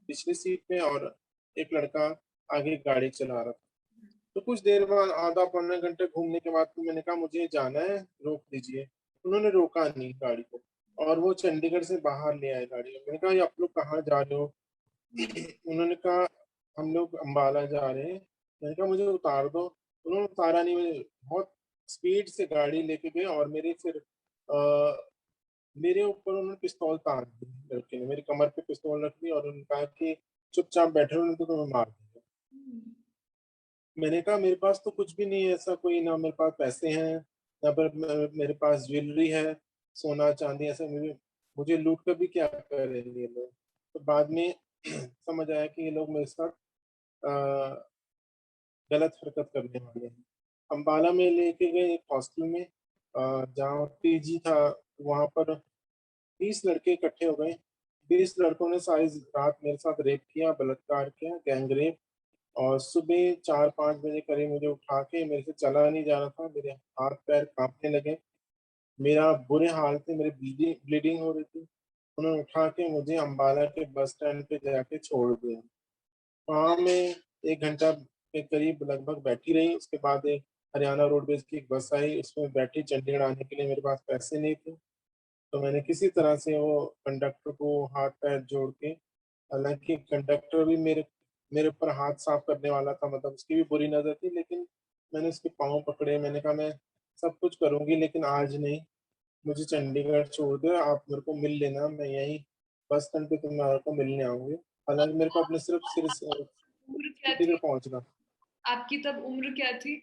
S2: पिछली सीट में, और एक लड़का आगे गाड़ी चला रहा था। तो कुछ देर बाद, आधा पौना घंटे घूमने के बाद, तो मैंने कहा मुझे जाना है, रोक दीजिए। उन्होंने रोका नहीं गाड़ी को, और वो चंडीगढ़ से बाहर ले आए गाड़ी। मैंने कहा ये आप लोग कहाँ जा रहे हो? उन्होंने कहा हम लोग अम्बाला जा रहे हैं। मैंने कहा मुझे उतार दो। उन्होंने उतारा नहीं, मुझे बहुत स्पीड से गाड़ी लेके गए, और मेरे ऊपर उन्होंने पिस्तौल तान दी। लड़के ने मेरी कमर पे पिस्तौल रख दी और उन्होंने कहा कि चुपचाप बैठे रहो, नहीं तो तुम्हें मार देंगे। मैंने कहा मेरे पास तो कुछ भी नहीं है ऐसा, कोई ना मेरे पास पैसे हैं, ना पर मेरे पास ज्वेलरी है, सोना चांदी ऐसा। मुझे मुझे लूट कर भी क्या करेंगे ये लोग? तो बाद में समझ आया कि ये लोग मेरे साथ अ, गलत हरकत करने वाले हैं। अम्बाला में लेके गए एक हॉस्टल में, जहाँ पीजी था। वहां पर 20 लड़के इकट्ठे हो गए। 20 लड़कों ने सारी रात मेरे साथ रेप किया, बलात्कार किया, गैंग रेप। और सुबह 4-5 बजे करीब मुझे उठा के, मेरे से चला नहीं जा रहा था, मेरे हाथ पैर कांपने लगे, मेरा बुरे हाल थे, मेरी ब्लीडिंग ब्लीडिंग हो रही थी। उन्होंने उठा के मुझे अम्बाला के बस स्टैंड पे जाके छोड़ दिया। वहाँ मैं 1 घंटा के करीब लगभग बैठी रही। उसके बाद एक हरियाणा रोडवेज की एक बस आई, उसमें बैठी। चंडीगढ़ आने के लिए मेरे पास पैसे नहीं थे, तो मैंने किसी तरह से वो कंडक्टर को हाथ पैर जोड़ के, हालांकि कंडक्टर भी मेरे मेरे ऊपर हाथ साफ करने वाला था, मतलब उसकी भी बुरी नजर थी, लेकिन मैंने उसके पाँव पकड़े। मैंने कहा मैं सब कुछ करूंगी लेकिन आज नहीं, मुझे चंडीगढ़ छोड़ दो, आप मेरे को मिल लेना, मैं यहीं बस स्टैंड पे तुम्हारे को मिलने आऊंगी। हालांकि मेरे को अपने सिर्फ
S1: उम्र क्या
S2: चंडीगढ़
S1: थी
S2: पहुंचना।
S1: आपकी? तब उम्र क्या थी?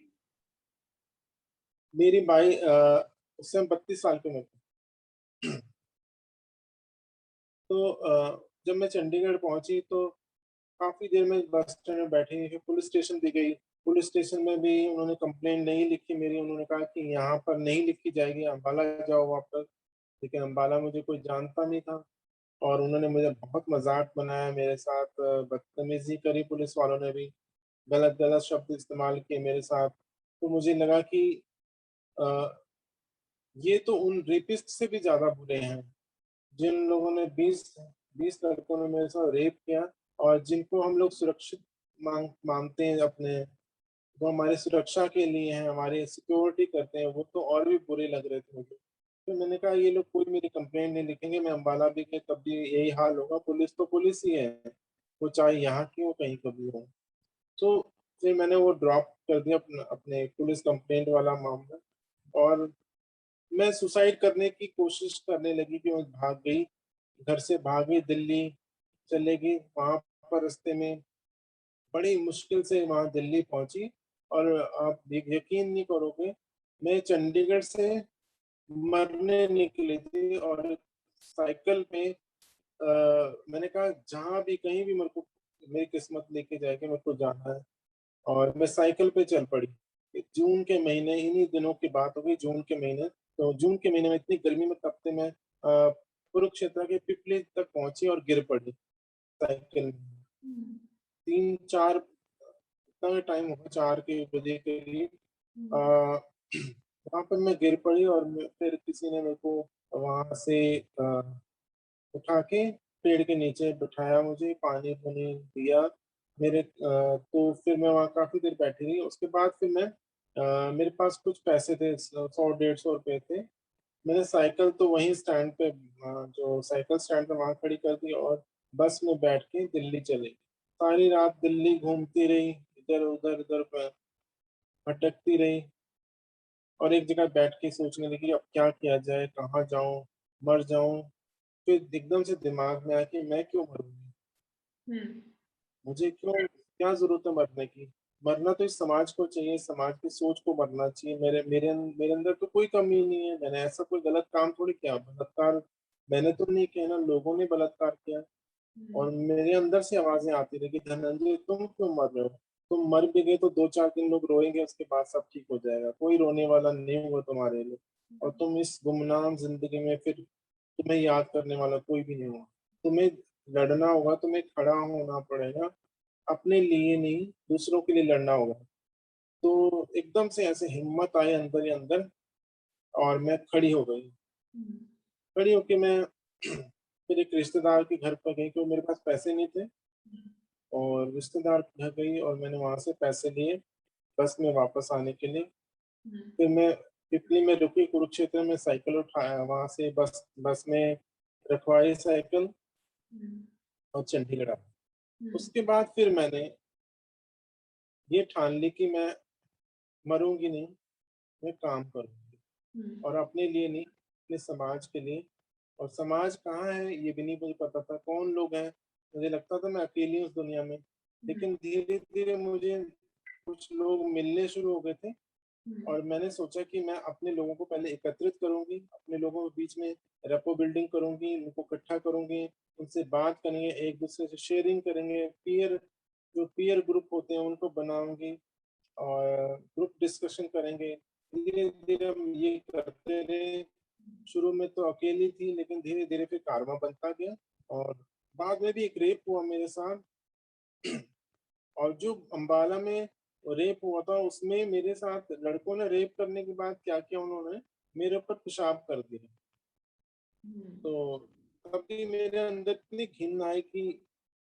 S2: मेरी उस समय 32 साल की उम्र थी। तो जब मैं चंडीगढ़ पहुंची तो काफी देर में बस स्टैंड में बैठी, फिर पुलिस स्टेशन भी गई। पुलिस स्टेशन में भी उन्होंने कंप्लेंट नहीं लिखी मेरी। उन्होंने कहा कि यहाँ पर नहीं लिखी जाएगी, अम्बाला जाओ वापस। लेकिन अम्बाला मुझे कोई जानता नहीं था, और उन्होंने मुझे बहुत मजाक बनाया, मेरे साथ बदतमीजी करी। पुलिस वालों ने भी गलत गलत शब्द इस्तेमाल किए मेरे साथ। तो मुझे लगा कि अ, ये तो उन रेपिस्ट से भी ज्यादा बुरे हैं, जिन लोगों ने 20 लड़कों ने मेरे साथ रेप किया, और जिनको हम लोग सुरक्षित मानते हैं अपने, जो हमारी सुरक्षा के लिए हैं, हमारी सिक्योरिटी करते हैं, वो तो और भी बुरे लग रहे थे मुझे। फिर मैंने कहा ये लोग कोई मेरी कंप्लेंट नहीं लिखेंगे, मैं अम्बाला भी गई तब भी यही हाल होगा, पुलिस तो पुलिस ही है, वो चाहे यहाँ की हो कहीं का भी हो। तो फिर मैंने वो ड्रॉप कर दिया अपने पुलिस कंप्लेंट वाला मामला। और मैं सुसाइड करने की कोशिश करने लगी कि मैं भाग गई, घर से भागी, दिल्ली चले गई। वहाँ पर रास्ते में बड़ी मुश्किल से वहाँ दिल्ली पहुँची और आप यकीन नहीं करोगे, मैं चंडीगढ़ से मरने निकली थी और साइकिल पे मैंने कहा जहाँ भी कहीं भी मेरे को मेरी किस्मत लेके जाएगी, मेरे को जाना है और मैं साइकिल पे चल पड़ी। जून के महीने, इन्हीं दिनों की बात हो गई, जून के महीने। तो जून के महीने में इतनी गर्मी में तपते में कुरुक्षेत्र के पिपली तक पहुंची और गिर पड़ी साइकिल में।
S1: हुँ,
S2: 3-4 इतना टाइम होगा, 4 के बजे के करीब
S1: हुँ,
S2: अ, वहाँ पर मैं गिर पड़ी और फिर किसी ने मेरे को वहाँ से उठा के पेड़ के नीचे बिठाया, मुझे पानी-वानी दिया। तो फिर मैं वहाँ काफ़ी देर बैठी रही। उसके बाद फिर मेरे पास कुछ पैसे थे, 100 डेढ़ ₹100 थे। मैंने साइकिल तो वहीं स्टैंड पे जो साइकिल स्टैंड था वहाँ खड़ी कर दी और बस में बैठ के दिल्ली चले। सारी रात दिल्ली घूमती रही, इधर-उधर, इधर प भटकती रही और एक जगह बैठ के सोचने लगी अब क्या किया जाए, कहाँ जाऊँ, मर जाऊँ? फिर एकदम से दिमाग में आया कि मैं क्यों मरूँगी?
S1: हुँ,
S2: मुझे क्यों, क्या ज़रूरत है मरने की? मरना तो इस समाज को चाहिए, समाज की सोच को मरना चाहिए। मेरे अंदर तो कोई कमी नहीं है, मैंने ऐसा कोई गलत काम थोड़ी किया, बलात्कार मैंने तो नहीं किया ना, लोगों ने बलात्कार किया।
S1: हुँ,
S2: और मेरे अंदर से आवाज़ें आती रही कि धनंजय तुम क्यों मर रहे हो? तुम मर भी गए तो 2-4 दिन लोग रोएँगे, उसके बाद सब ठीक हो जाएगा। कोई रोने वाला नहीं होगा तुम्हारे लिए और तुम इस गुमनाम ज़िंदगी में फिर तुम्हें याद करने वाला कोई भी नहीं होगा। तुम्हें लड़ना होगा, तुम्हें खड़ा होना पड़ेगा, अपने लिए नहीं, दूसरों के लिए लड़ना होगा। तो एकदम से ऐसे हिम्मत आई अंदर ही अंदर और मैं खड़ी हो गई।
S1: हुँ,
S2: खड़ी होके मैं फिर एक रिश्तेदार के घर पर गई क्योंकि मेरे पास पैसे नहीं थे और रिश्तेदार के घर गई और मैंने वहाँ से पैसे लिए बस में वापस आने के लिए।
S1: हुँ,
S2: फिर मैं पिपली में रुकी, कुरुक्षेत्र में साइकिल उठाया, वहाँ से बस बस में रखवाई साइकिल
S1: हुँ,
S2: और चंडीगढ़ आया।
S1: हुँ,
S2: उसके बाद फिर मैंने ये ठान ली कि मैं मरूँगी नहीं, मैं काम करूँगी
S1: हुँ,
S2: और अपने लिए नहीं, अपने समाज के लिए। और समाज कहाँ है ये भी नहीं मुझे पता था, कौन लोग हैं? मुझे लगता था मैं अकेली हूँ इस दुनिया में।
S1: हुँ,
S2: लेकिन धीरे-धीरे मुझे कुछ लोग मिलने शुरू हो गए थे
S1: हुँ,
S2: और मैंने सोचा कि मैं अपने लोगों को पहले एकत्रित करूँगी, अपने लोगों के बीच में रेपो बिल्डिंग करूँगी, उनको इकट्ठा करूँगी, उनसे बात करेंगे, एक-दूसरे से शेयरिंग करेंगे, जो पीयर ग्रुप होते हैं उनको बनाऊँगी और ग्रुप डिस्कशन करेंगे। धीरे-धीरे हम ये करते रहे। शुरू में तो अकेली थी लेकिन धीरे-धीरे फिर कारवां बनता गया और बाद में भी एक रेप हुआ मेरे साथ और जो अम्बाला में रेप हुआ था उसमें मेरे साथ लड़कों ने रेप करने के बाद क्या किया उन्होंने मेरे ऊपर पेशाब कर दिया।
S1: हुँ,
S2: तो तभी मेरे अंदर इतनी घिन आई कि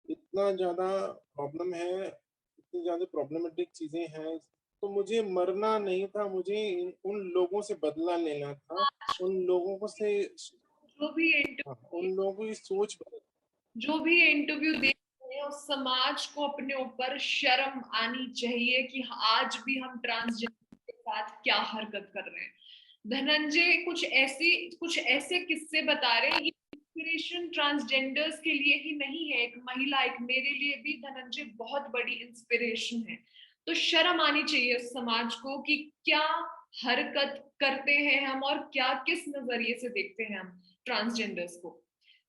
S2: इतना ज़्यादा प्रॉब्लम है, इतनी ज़्यादा प्रॉब्लमेटिक चीज़ें हैं, तो मुझे मरना नहीं था, मुझे उन लोगों से बदला लेना था, उन लोगों को से
S1: जो भी
S2: हाँ,
S1: इंटरव्यू
S2: उन लोगों की सोच बदल।
S1: जो भी इंटरव्यू देख रहे हैं उस समाज को अपने ऊपर शर्म आनी चाहिए कि आज भी हम ट्रांसजेंडर के साथ क्या हरकत कर रहे हैं। धनंजय कुछ ऐसे किस्से बता रहे हैं, ये इंस्पिरेशन ट्रांसजेंडर्स के लिए ही नहीं है, एक महिला, एक मेरे लिए भी धनंजय बहुत बड़ी इंस्पिरेशन है। तो शर्म आनी चाहिए उस समाज को कि क्या हरकत करते हैं हम और क्या किस नजरिए से देखते हैं हम ट्रांसजेंडर्स को।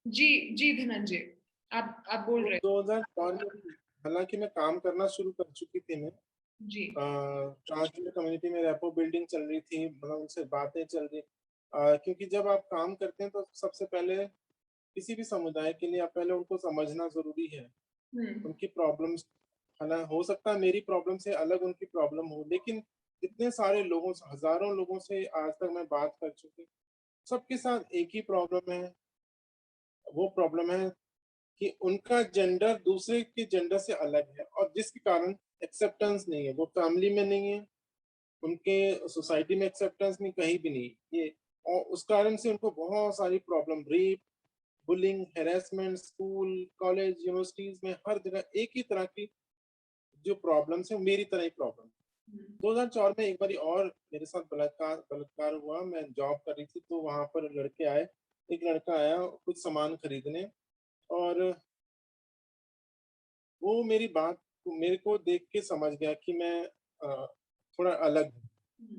S1: जी, जी धनंजय, आप बोल
S2: तो
S1: रहे
S2: 2004 में हालाँकि मैं काम करना शुरू कर चुकी थी मैं।
S1: जी।
S2: ट्रांसजेंडर कम्युनिटी में रेपो बिल्डिंग चल रही थी, मतलब उनसे बातें चल रही। क्योंकि जब आप काम करते हैं तो सबसे पहले किसी भी समुदाय के लिए आप पहले उनको समझना ज़रूरी है।
S1: हुँ,
S2: उनकी प्रॉब्लम्स हो सकता है मेरी प्रॉब्लम से अलग उनकी प्रॉब्लम हो, लेकिन इतने सारे लोगों से, हज़ारों लोगों से आज तक मैं बात कर चुकी, सबके साथ एक ही प्रॉब्लम है, वो प्रॉब्लम है कि उनका जेंडर दूसरे के जेंडर से अलग है और जिसके कारण एक्सेप्टेंस नहीं है, वो फैमिली में नहीं है, उनके सोसाइटी में एक्सेप्टेंस नहीं, कहीं भी नहीं। ये और उस कारण से उनको बहुत सारी problem, rape, bullying, harassment, school, college, universities में हर जगह एक ही तरह की जो प्रॉब्लम्स हैं, मेरी तरह ही प्रॉब्लम। 2004 में एक बारी और मेरे साथ बलात्कार बलात्कार हुआ। मैं जॉब कर रही थी तो वहां पर लड़के आए, एक लड़का आया कुछ सामान खरीदने, और वो मेरी बात मेरे को देख के समझ गया कि मैं थोड़ा अलग हूँ।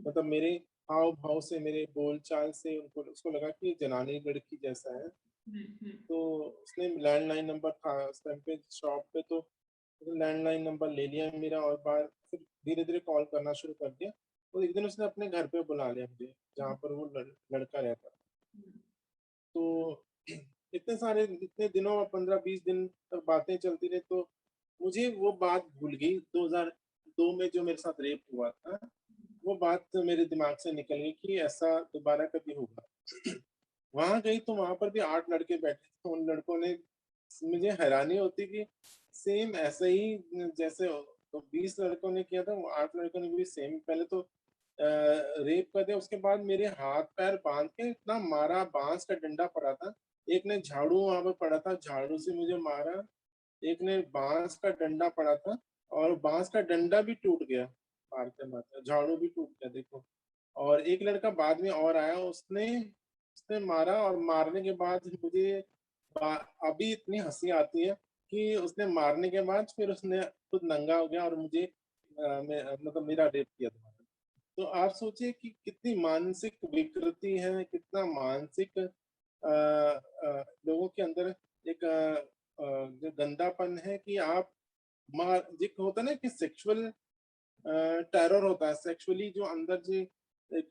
S2: मतलब मेरे हाव भाव से, मेरे बोल चाल से उनको उसको लगा कि ये जनानी लड़की जैसा है। तो उसने लैंडलाइन नंबर था उस टाइम पे शॉप पे, तो लैंडलाइन नंबर ले लिया मेरा और बार फिर धीरे धीरे कॉल करना शुरू कर दिया। तो एक दिन उसने अपने घर पे बुला लिया मुझे, जहाँ पर वो लड़का रहता। तो इतने दिनों में 15-20 दिन तक बातें चलती रही, तो मुझे वो बात भूल गई। 2002 में जो मेरे साथ रेप हुआ था, वो बात मेरे दिमाग से निकल गई कि ऐसा दोबारा कभी होगा। वहां गई तो वहां पर भी 8 लड़के बैठे थे। उन लड़कों ने, मुझे हैरानी होती कि सेम ऐसे ही जैसे तो 20 लड़कों ने किया था, वो 8 लड़कों ने भी सेम पहले तो रेप कर दिया। उसके बाद मेरे हाथ पैर बांध के इतना मारा, बांस का डंडा पड़ा था, एक ने झाड़ू वहां पर पड़ा था, झाड़ू से मुझे मारा, एक ने बांस का डंडा पड़ा था और बांस का डंडा भी टूट गया मारते मारते, झाड़ू भी टूट गया देखो। और एक लड़का बाद में और आया, उसने उसने मारा, और मारने के बाद मुझे अभी इतनी हंसी आती है कि उसने मारने के बाद फिर उसने खुद नंगा हो गया और मुझे मतलब मेरा रेप किया था। तो आप सोचिए कि कितनी मानसिक विकृति है, कितना मानसिक लोगों के अंदर एक जो गंदापन है कि आप मार जो होता है ना कि सेक्सुअल टेरर होता है, सेक्सुअली जो अंदर जो एक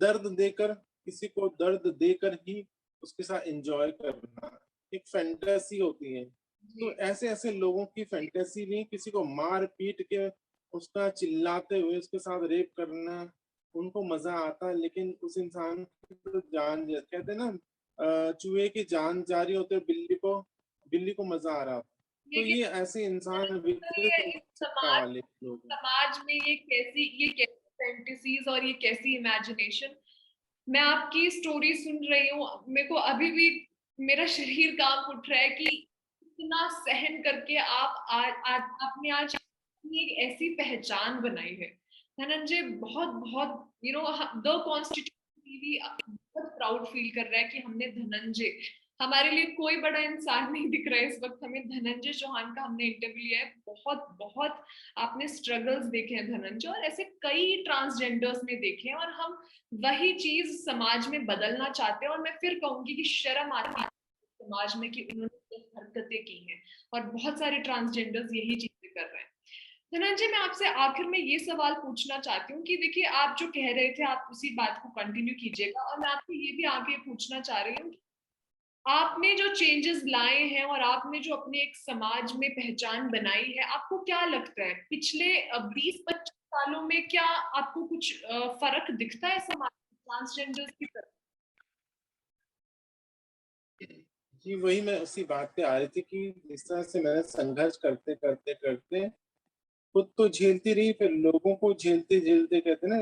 S2: दर्द देकर, किसी को दर्द देकर ही उसके साथ एंजॉय करना एक फैंटेसी होती है। तो ऐसे ऐसे लोगों की फैंटेसी नहीं, किसी को मार पीट के उसका चिल्लाते हुए उसके साथ रेप करना उनको मजा आता है, लेकिन उस इंसान की तो जान कहते हैं ना, चूहे की जान जा रही होती है, बिल्ली को मजा आ रहा था। तो
S1: लेकिन
S2: ये ऐसे इंसान विकृत
S1: ये
S2: मानसिकता
S1: समाज
S2: वाले लोग हैं।
S1: समाज में ये कैसी फैंटेसीज और ये कैसी इमेजिनेशन। मैं आपकी स्टोरी सुन रही हूँ, मेरे को अभी भी मेरा शरीर कांप उठ रहा है कि इतना सहन करके आप आपने आज अपनी एक ऐसी पहचान बनाई है। धनंजय, बहुत बहुत द कॉन्स्टिट्यूशन टीवी बहुत प्राउड फील कर रहा है कि हमने धनंजय, हमारे लिए कोई बड़ा इंसान नहीं दिख रहा है इस वक्त, हमें धनंजय चौहान का हमने इंटरव्यू लिया है। बहुत बहुत आपने स्ट्रगल्स देखे हैं धनंजय, और ऐसे कई ट्रांसजेंडर्स ने देखे हैं, और हम वही चीज समाज में बदलना चाहते हैं। और मैं फिर कहूंगी कि शर्म आती है समाज में कि उन्होंने हरकतें की हैं, और बहुत सारे ट्रांसजेंडर्स यही चीजें कर रहे हैं। धनंजय, मैं आपसे आखिर में ये सवाल पूछना चाहती हूँ कि देखिए, आप जो कह रहे थे आप उसी बात को कंटिन्यू कीजिएगा, और मैं आपसे ये भी आगे पूछना चाह रही हूँ, आपने जो चेंजेस लाए हैं और आपने जो अपने एक समाज में पहचान बनाई है, आपको क्या लगता है पिछले 20-25 सालों में क्या आपको कुछ फर्क दिखता है समाज में ट्रांसजेंडर्स की तरफ?
S2: जी, वही मैं उसी बात पे आ रही थी कि जिस तरह से मैंने संघर्ष करते करते करते खुद तो झेलती रही, फिर लोगों को झेलते झेलते, कहते ना,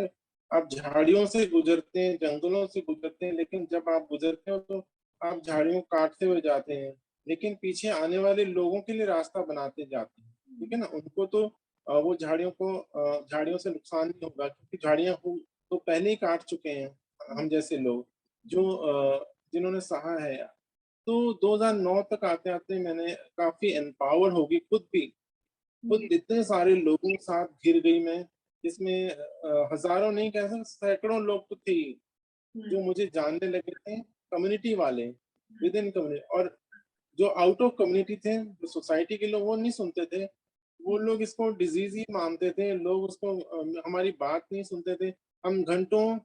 S2: आप झाड़ियों से गुजरते हैं, जंगलों से गुजरते हैं, लेकिन जब आप गुजरते हो तो आप झाड़ियों को काटते हुए जाते हैं, लेकिन पीछे आने वाले लोगों के लिए रास्ता बनाते जाते हैं। ठीक है ना, उनको तो वो झाड़ियों से नुकसान नहीं होगा, क्योंकि झाड़ियां तो पहले ही काट चुके हैं हम जैसे लोग, जो जिन्होंने सहा है। तो 2009 तक आते आते मैंने काफी एम्पावर होगी, खुद
S1: जी।
S2: इतने सारे लोगों के साथ घिर गई मैं, जिसमें हजारों नहीं कह सकते, सैकड़ों लोग तो थे ही, जो
S1: हम्म।
S2: मुझे जानने लगे थे, कम्युनिटी वाले, विद इन कम्युनिटी। और जो आउट ऑफ कम्युनिटी थे, जो सोसाइटी के लोग, वो नहीं सुनते थे, वो लोग इसको डिजीज ही मानते थे, लोग उसको हमारी बात नहीं सुनते थे। हम घंटों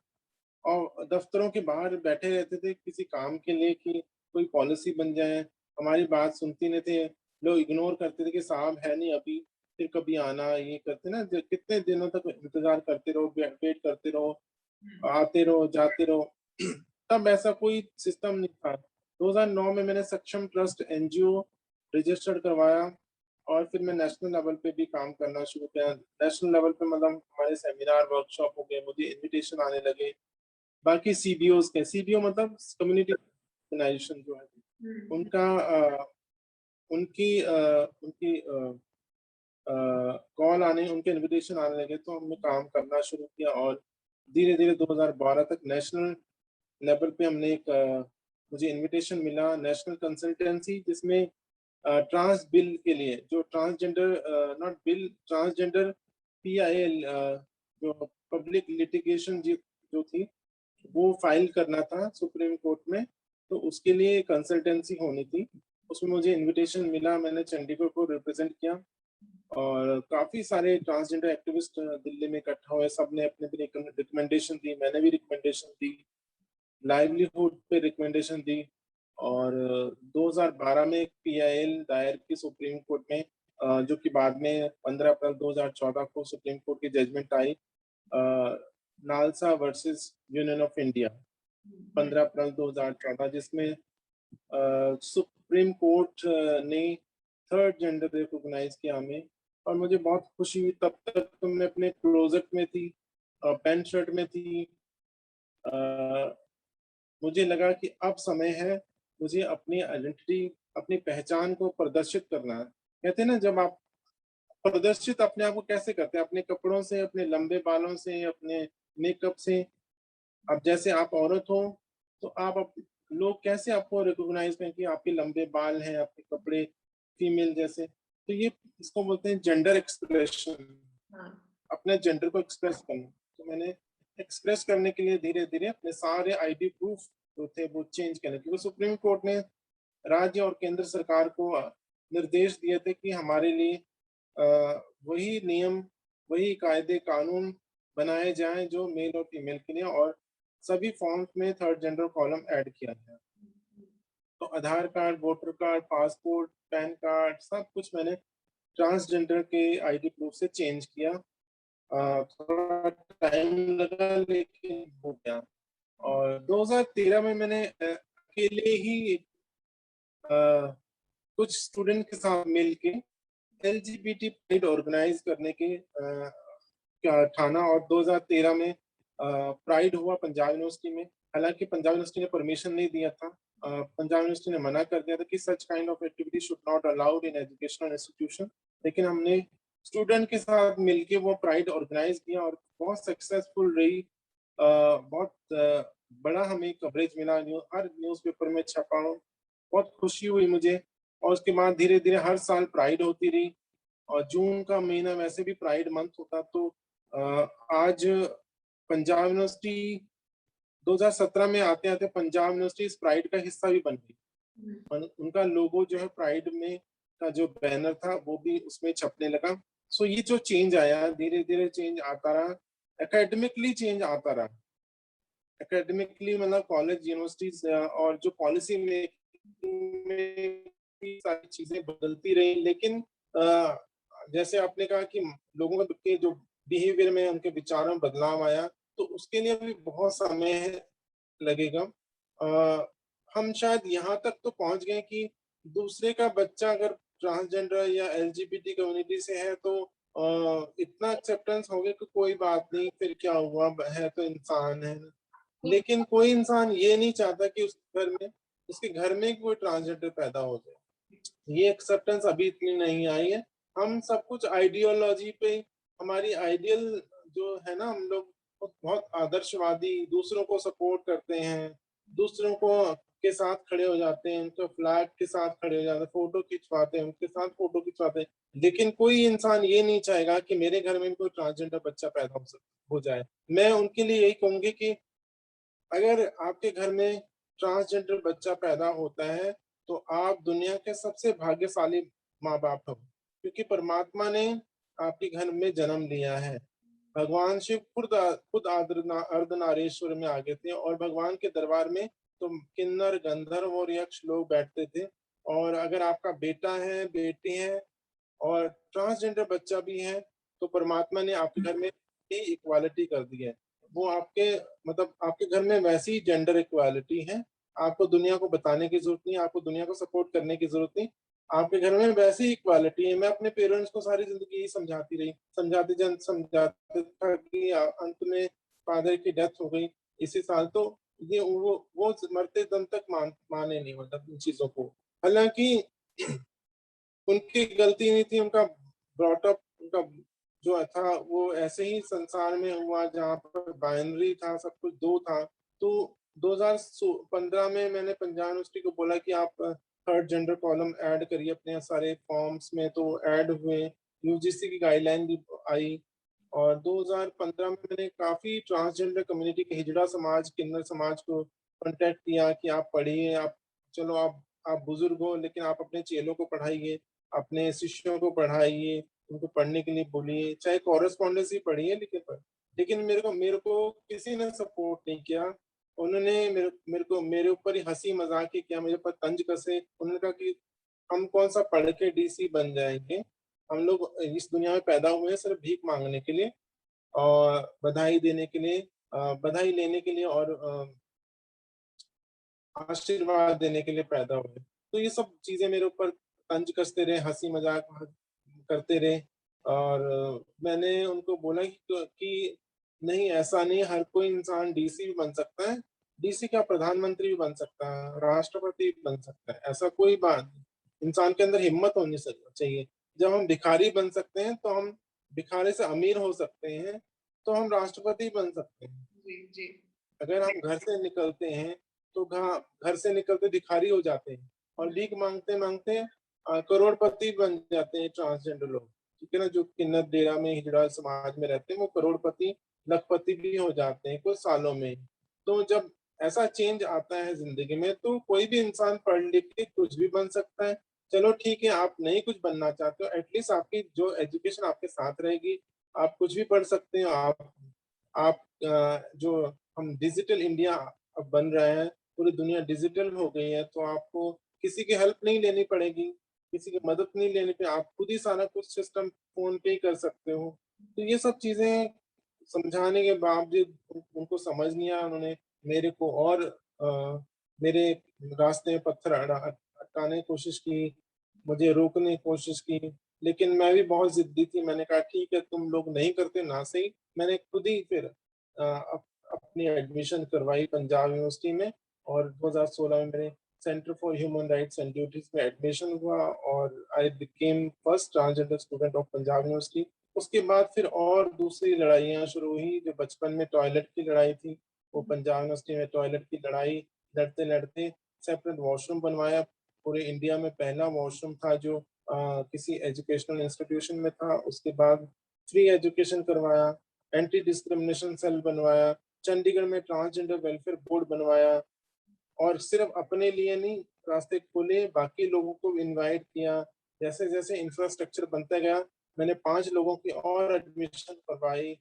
S2: और दफ्तरों के बाहर बैठे रहते थे किसी काम के लिए कि कोई पॉलिसी बन जाए, हमारी बात सुनती नहीं थे। लोग इग्नोर करते थे कि साहब है नहीं अभी, फिर कभी आना, ये करते ना, कितने दिनों तक इंतजार करते रहो, वेट करते रहो, आते रहो जाते रहो। तब ऐसा कोई सिस्टम नहीं था। 2009 में मैंने सक्षम ट्रस्ट एनजीओ रजिस्टर्ड करवाया, और फिर मैं नेशनल लेवल पे भी काम करना शुरू किया। नेशनल लेवल पे मतलब हमारे सेमिनार वर्कशॉप हो गए, मुझे इनविटेशन आने लगे। बाकी सीबीओज के, सीबीओ मतलब कम्युनिटी ऑर्गेनाइजेशन जो है,
S1: हम्म।
S2: उनका उनकी कॉल आने, उनके इनविटेशन आने लगे, तो हमने काम करना शुरू किया और धीरे-धीरे 2012 तक नेशनल लेवल पे हमने एक मुझे इनविटेशन मिला नेशनल कंसल्टेंसी, जिसमें ट्रांस बिल के लिए जो transgender not bill transgender PIL जो पब्लिक लिटिगेशन जो थी वो फाइल करना था सुप्रीम कोर्ट में, तो उसके लिए कंसल्टेंसी होनी थी। उसमें मुझे इनविटेशन मिला, मैंने चंडीगढ़ को रिप्रेजेंट किया और काफ़ी सारे ट्रांसजेंडर एक्टिविस्ट दिल्ली में इकट्ठा हुए, सबने अपने-अपने रिकमेंडेशन दी, मैंने भी रिकमेंडेशन दी, लाइवलीहुड पे रिकमेंडेशन दी और 2012 में एक पीआईएल दायर की सुप्रीम कोर्ट में, जो कि बाद में 15 अप्रैल 2014 को सुप्रीम कोर्ट की जजमेंट आई, NALSA versus Union of India 15 April 2014, जिसमें सुप्रीम कोर्ट ने थर्ड जेंडर रिकॉग्नाइज किया हमें और मुझे बहुत खुशी हुई। तब तक तो मैं अपने क्लोजेट में थी, पैंट शर्ट में थी। मुझे लगा कि अब समय है मुझे अपनी आइडेंटिटी, अपनी पहचान को प्रदर्शित करना है। कहते हैं ना, जब आप प्रदर्शित अपने आप को कैसे करते हैं? अपने कपड़ों से, अपने लंबे बालों से, अपने मेकअप से। अब जैसे आप औरत हो, तो आप लोग कैसे आपको रिकॉग्नाइज़ करें कि आपके लंबे बाल हैं, आपके कपड़े फीमेल जैसे। तो ये इसको बोलते हैं जेंडर एक्सप्रेशन,
S1: हाँ।
S2: अपने जेंडर को एक्सप्रेस करना। तो मैंने एक्सप्रेस करने के लिए धीरे-धीरे अपने सारे आईडी प्रूफ जो थे वो चेंज करने, क्योंकि सुप्रीम कोर्ट ने राज्य और केंद्र सरकार को निर्देश दिए थे कि हमारे लिए वही नियम, वही कायदे कानून बनाए जाएँ जो मेल और फीमेल के लिए, और सभी फॉर्म्स में थर्ड जेंडर कॉलम ऐड किया गया। तो Aadhaar card, voter card, passport, PAN card सब कुछ मैंने ट्रांसजेंडर के आईडी प्रूफ से चेंज किया। थोड़ा टाइम लगा लेकिन हो गया और 2013 में मैंने अकेले ही कुछ स्टूडेंट के साथ मिलके एलजीबीटी प्राइड ऑर्गेनाइज करने के क्या ठाना और 2013 में प्राइड हुआ पंजाब यूनिवर्सिटी में। हालांकि पंजाब यूनिवर्सिटी ने परमिशन नहीं दिया था, पंजाब यूनिवर्सिटी ने मना कर दिया था कि such kind of activity should not allowed in educational institution, लेकिन हमने स्टूडेंट के साथ मिलके वो प्राइड ऑर्गेनाइज किया और बहुत सक्सेसफुल रही। बहुत बड़ा हमें कवरेज मिला, हर न्यूज़पेपर में छपा हूँ, बहुत खुशी हुई मुझे। और उसके बाद धीरे-धीरे हर साल प्राइड होती रही और जून का महीना वैसे भी प्राइड मंथ होता, तो आज पंजाब यूनिवर्सिटी 2017 में आते-आते पंजाब यूनिवर्सिटी इस प्राइड का हिस्सा भी बन गई। और उनका लोगो जो है प्राइड में का जो बैनर था वो भी उसमें छपने लगा। सो ये जो चेंज आया, धीरे-धीरे चेंज आता रहा, एकेडमिकली चेंज आता रहा। एकेडमिकली मतलब कॉलेज, यूनिवर्सिटीज़ और जो पॉलिसी मेकिंग में भी सारी चीज़ें बदलती रही, लेकिन जैसे आपने कहा कि लोगों के जो बिहेवियर में, उनके विचारों में बदलाव आया, तो उसके लिए भी बहुत समय लगेगा। हम शायद यहाँ तक तो पहुँच गए कि दूसरे का बच्चा अगर ट्रांसजेंडर या एलजीबीटी कम्युनिटी से है तो इतना एक्सेप्टेंस हो गया कि कोई बात नहीं, फिर क्या हुआ, है तो इंसान है। लेकिन कोई इंसान ये नहीं चाहता कि उसके घर में कोई ट्रांसजेंडर पैदा हो जाए। ये एक्सेप्टेंस अभी इतनी नहीं आई है। हम सब कुछ आइडियोलॉजी पे, हमारी आइडियल जो है ना, हम लोग बहुत आदर्शवादी, दूसरों को सपोर्ट करते हैं, दूसरों को के साथ खड़े हो जाते हैं, उनके फ्लैग के साथ खड़े हो जाते हैं, फोटो खिंचवाते हैं, उनके साथ फोटो खिंचवाते हैं। लेकिन कोई इंसान ये नहीं चाहेगा कि मेरे घर में कोई ट्रांसजेंडर बच्चा पैदा हो जाए। मैं उनके लिए यही कहूँगी कि अगर आपके घर में ट्रांसजेंडर बच्चा पैदा होता है, तो आप दुनिया के सबसे भाग्यशाली माँ-बाप हो, क्योंकि परमात्मा ने आपके घर में जन्म लिया है। भगवान शिव खुद अर्धनारीश्वर में आ गए थे और भगवान के दरबार में तो किन्नर, गंधर्व और यक्ष लोग बैठते थे। और अगर आपका बेटा है, बेटी है और ट्रांसजेंडर बच्चा भी है, तो परमात्मा ने आपके घर में ही इक्वालिटी कर दी है। वो आपके मतलब आपके घर में वैसी ही जेंडर इक्वालिटी है। आपको दुनिया को बताने की ज़रूरत नहीं है, आपको दुनिया को सपोर्ट करने की ज़रूरत नहीं। आपके घर में वैसी ही इक्वालिटी है। मैं अपने पेरेंट्स को सारी ज़िंदगी यही समझाती रही, समझाते था कि अंत में फादर की डेथ हो गई इसी साल, तो ये वो मरते दम तक माने नहीं मतलब इन चीज़ों को। हालाँकि उनकी गलती नहीं थी, उनका ब्रॉट अप उनका जो था वो ऐसे ही संसार में हुआ जहाँ पर बाइनरी था, सब कुछ दो था। तो 2015 में मैंने पंजाब यूनिवर्सिटी को बोला कि आप थर्ड जेंडर कॉलम ऐड करिए अपने सारे फॉर्म्स में, तो ऐड हुए। यूजीसी की गाइडलाइन भी आई और 2015 में मैंने काफी ट्रांसजेंडर कम्युनिटी के हिजड़ा समाज, किन्नर समाज को कांटेक्ट किया कि आप पढ़िए, आप चलो आप बुजुर्ग हो लेकिन आप अपने चेलों को पढ़ाइए, अपने शिष्यों को पढ़ाइए, उनको पढ़ने के लिए बोलिए, चाहे कॉरेस्पॉन्डेंस ही पढ़िए लेकिन मेरे को किसी ने सपोर्ट नहीं किया। उन्होंने मेरे ऊपर ही हंसी मजाक ही किया, मेरे पर तंज कसे। उन्होंने कहा कि हम कौन सा पढ़ के डीसी बन जाएंगे, हम लोग इस दुनिया में पैदा हुए हैं सिर्फ भीख मांगने के लिए और बधाई देने के लिए, बधाई लेने के लिए और आशीर्वाद देने के लिए पैदा हुए। तो ये सब चीजें मेरे ऊपर तंज कसते रहे, हंसी मजाक करते रहे और मैंने उनको बोला कि नहीं, ऐसा नहीं, हर कोई इंसान डीसी भी बन सकता है, डीसी क्या प्रधानमंत्री भी बन सकता है, राष्ट्रपति भी बन सकता है, ऐसा कोई बात नहीं। इंसान के अंदर हिम्मत होनी चाहिए। जब हम भिखारी बन सकते हैं तो हम भिखारी से अमीर हो सकते हैं, तो हम राष्ट्रपति बन सकते हैं।
S1: जी जी।
S2: अगर हम घर से निकलते हैं तो घर से निकलते भिखारी हो जाते हैं और भीख मांगते मांगते करोड़पति बन जाते हैं ट्रांसजेंडर लोग, ठीक है ना। जो किन्नर डेरा में हिजड़ा समाज में रहते हैं वो करोड़पति लखपति भी हो जाते हैं कुछ सालों में। तो जब ऐसा चेंज आता है जिंदगी में तो कोई भी इंसान पढ़ लिख के कुछ भी बन सकता है। चलो ठीक है, आप नहीं कुछ बनना चाहते हो, एटलीस्ट आपकी जो एजुकेशन आपके साथ रहेगी, आप कुछ भी पढ़ सकते हो। आप जो हम डिजिटल इंडिया अब बन रहे हैं, पूरी दुनिया डिजिटल हो गई है, तो आपको किसी की हेल्प नहीं लेनी पड़ेगी, किसी की मदद नहीं लेनी पड़ेगी, आप खुद ही सारा कुछ सिस्टम फोन पे ही कर सकते हो। तो ये सब चीजें समझाने के बावजूद उनको समझ नहीं आया। उन्होंने मेरे को और मेरे रास्ते में पत्थर अटकाने की कोशिश की, मुझे रोकने की कोशिश की, लेकिन मैं भी बहुत जिद्दी थी। मैंने कहा ठीक है, तुम लोग नहीं करते ना सही। मैंने खुद ही फिर अपनी एडमिशन करवाई पंजाब यूनिवर्सिटी में और 2016 में मेरे centre for human rights and duties में एडमिशन हुआ और I became first transgender student of Punjab university. उसके बाद फिर और दूसरी लड़ाइयाँ शुरू हुई। जो बचपन में टॉयलेट की लड़ाई थी, वो पंजाब यूनिवर्सिटी में टॉयलेट की लड़ाई लड़ते लड़ते सेपरेट वॉशरूम बनवाया। पूरे इंडिया में पहला वॉशरूम था जो किसी एजुकेशनल इंस्टीट्यूशन में था। उसके बाद फ्री एजुकेशन करवाया, एंटी डिस्क्रिमिनेशन सेल बनवाया, चंडीगढ़ में ट्रांसजेंडर वेलफेयर बोर्ड बनवाया और सिर्फ अपने लिए नहीं, रास्ते खोले, बाकी लोगों को इनवाइट किया। जैसे जैसे इंफ्रास्ट्रक्चर बनता गया, मैंने 5 लोगों की और एडमिशन करवाई।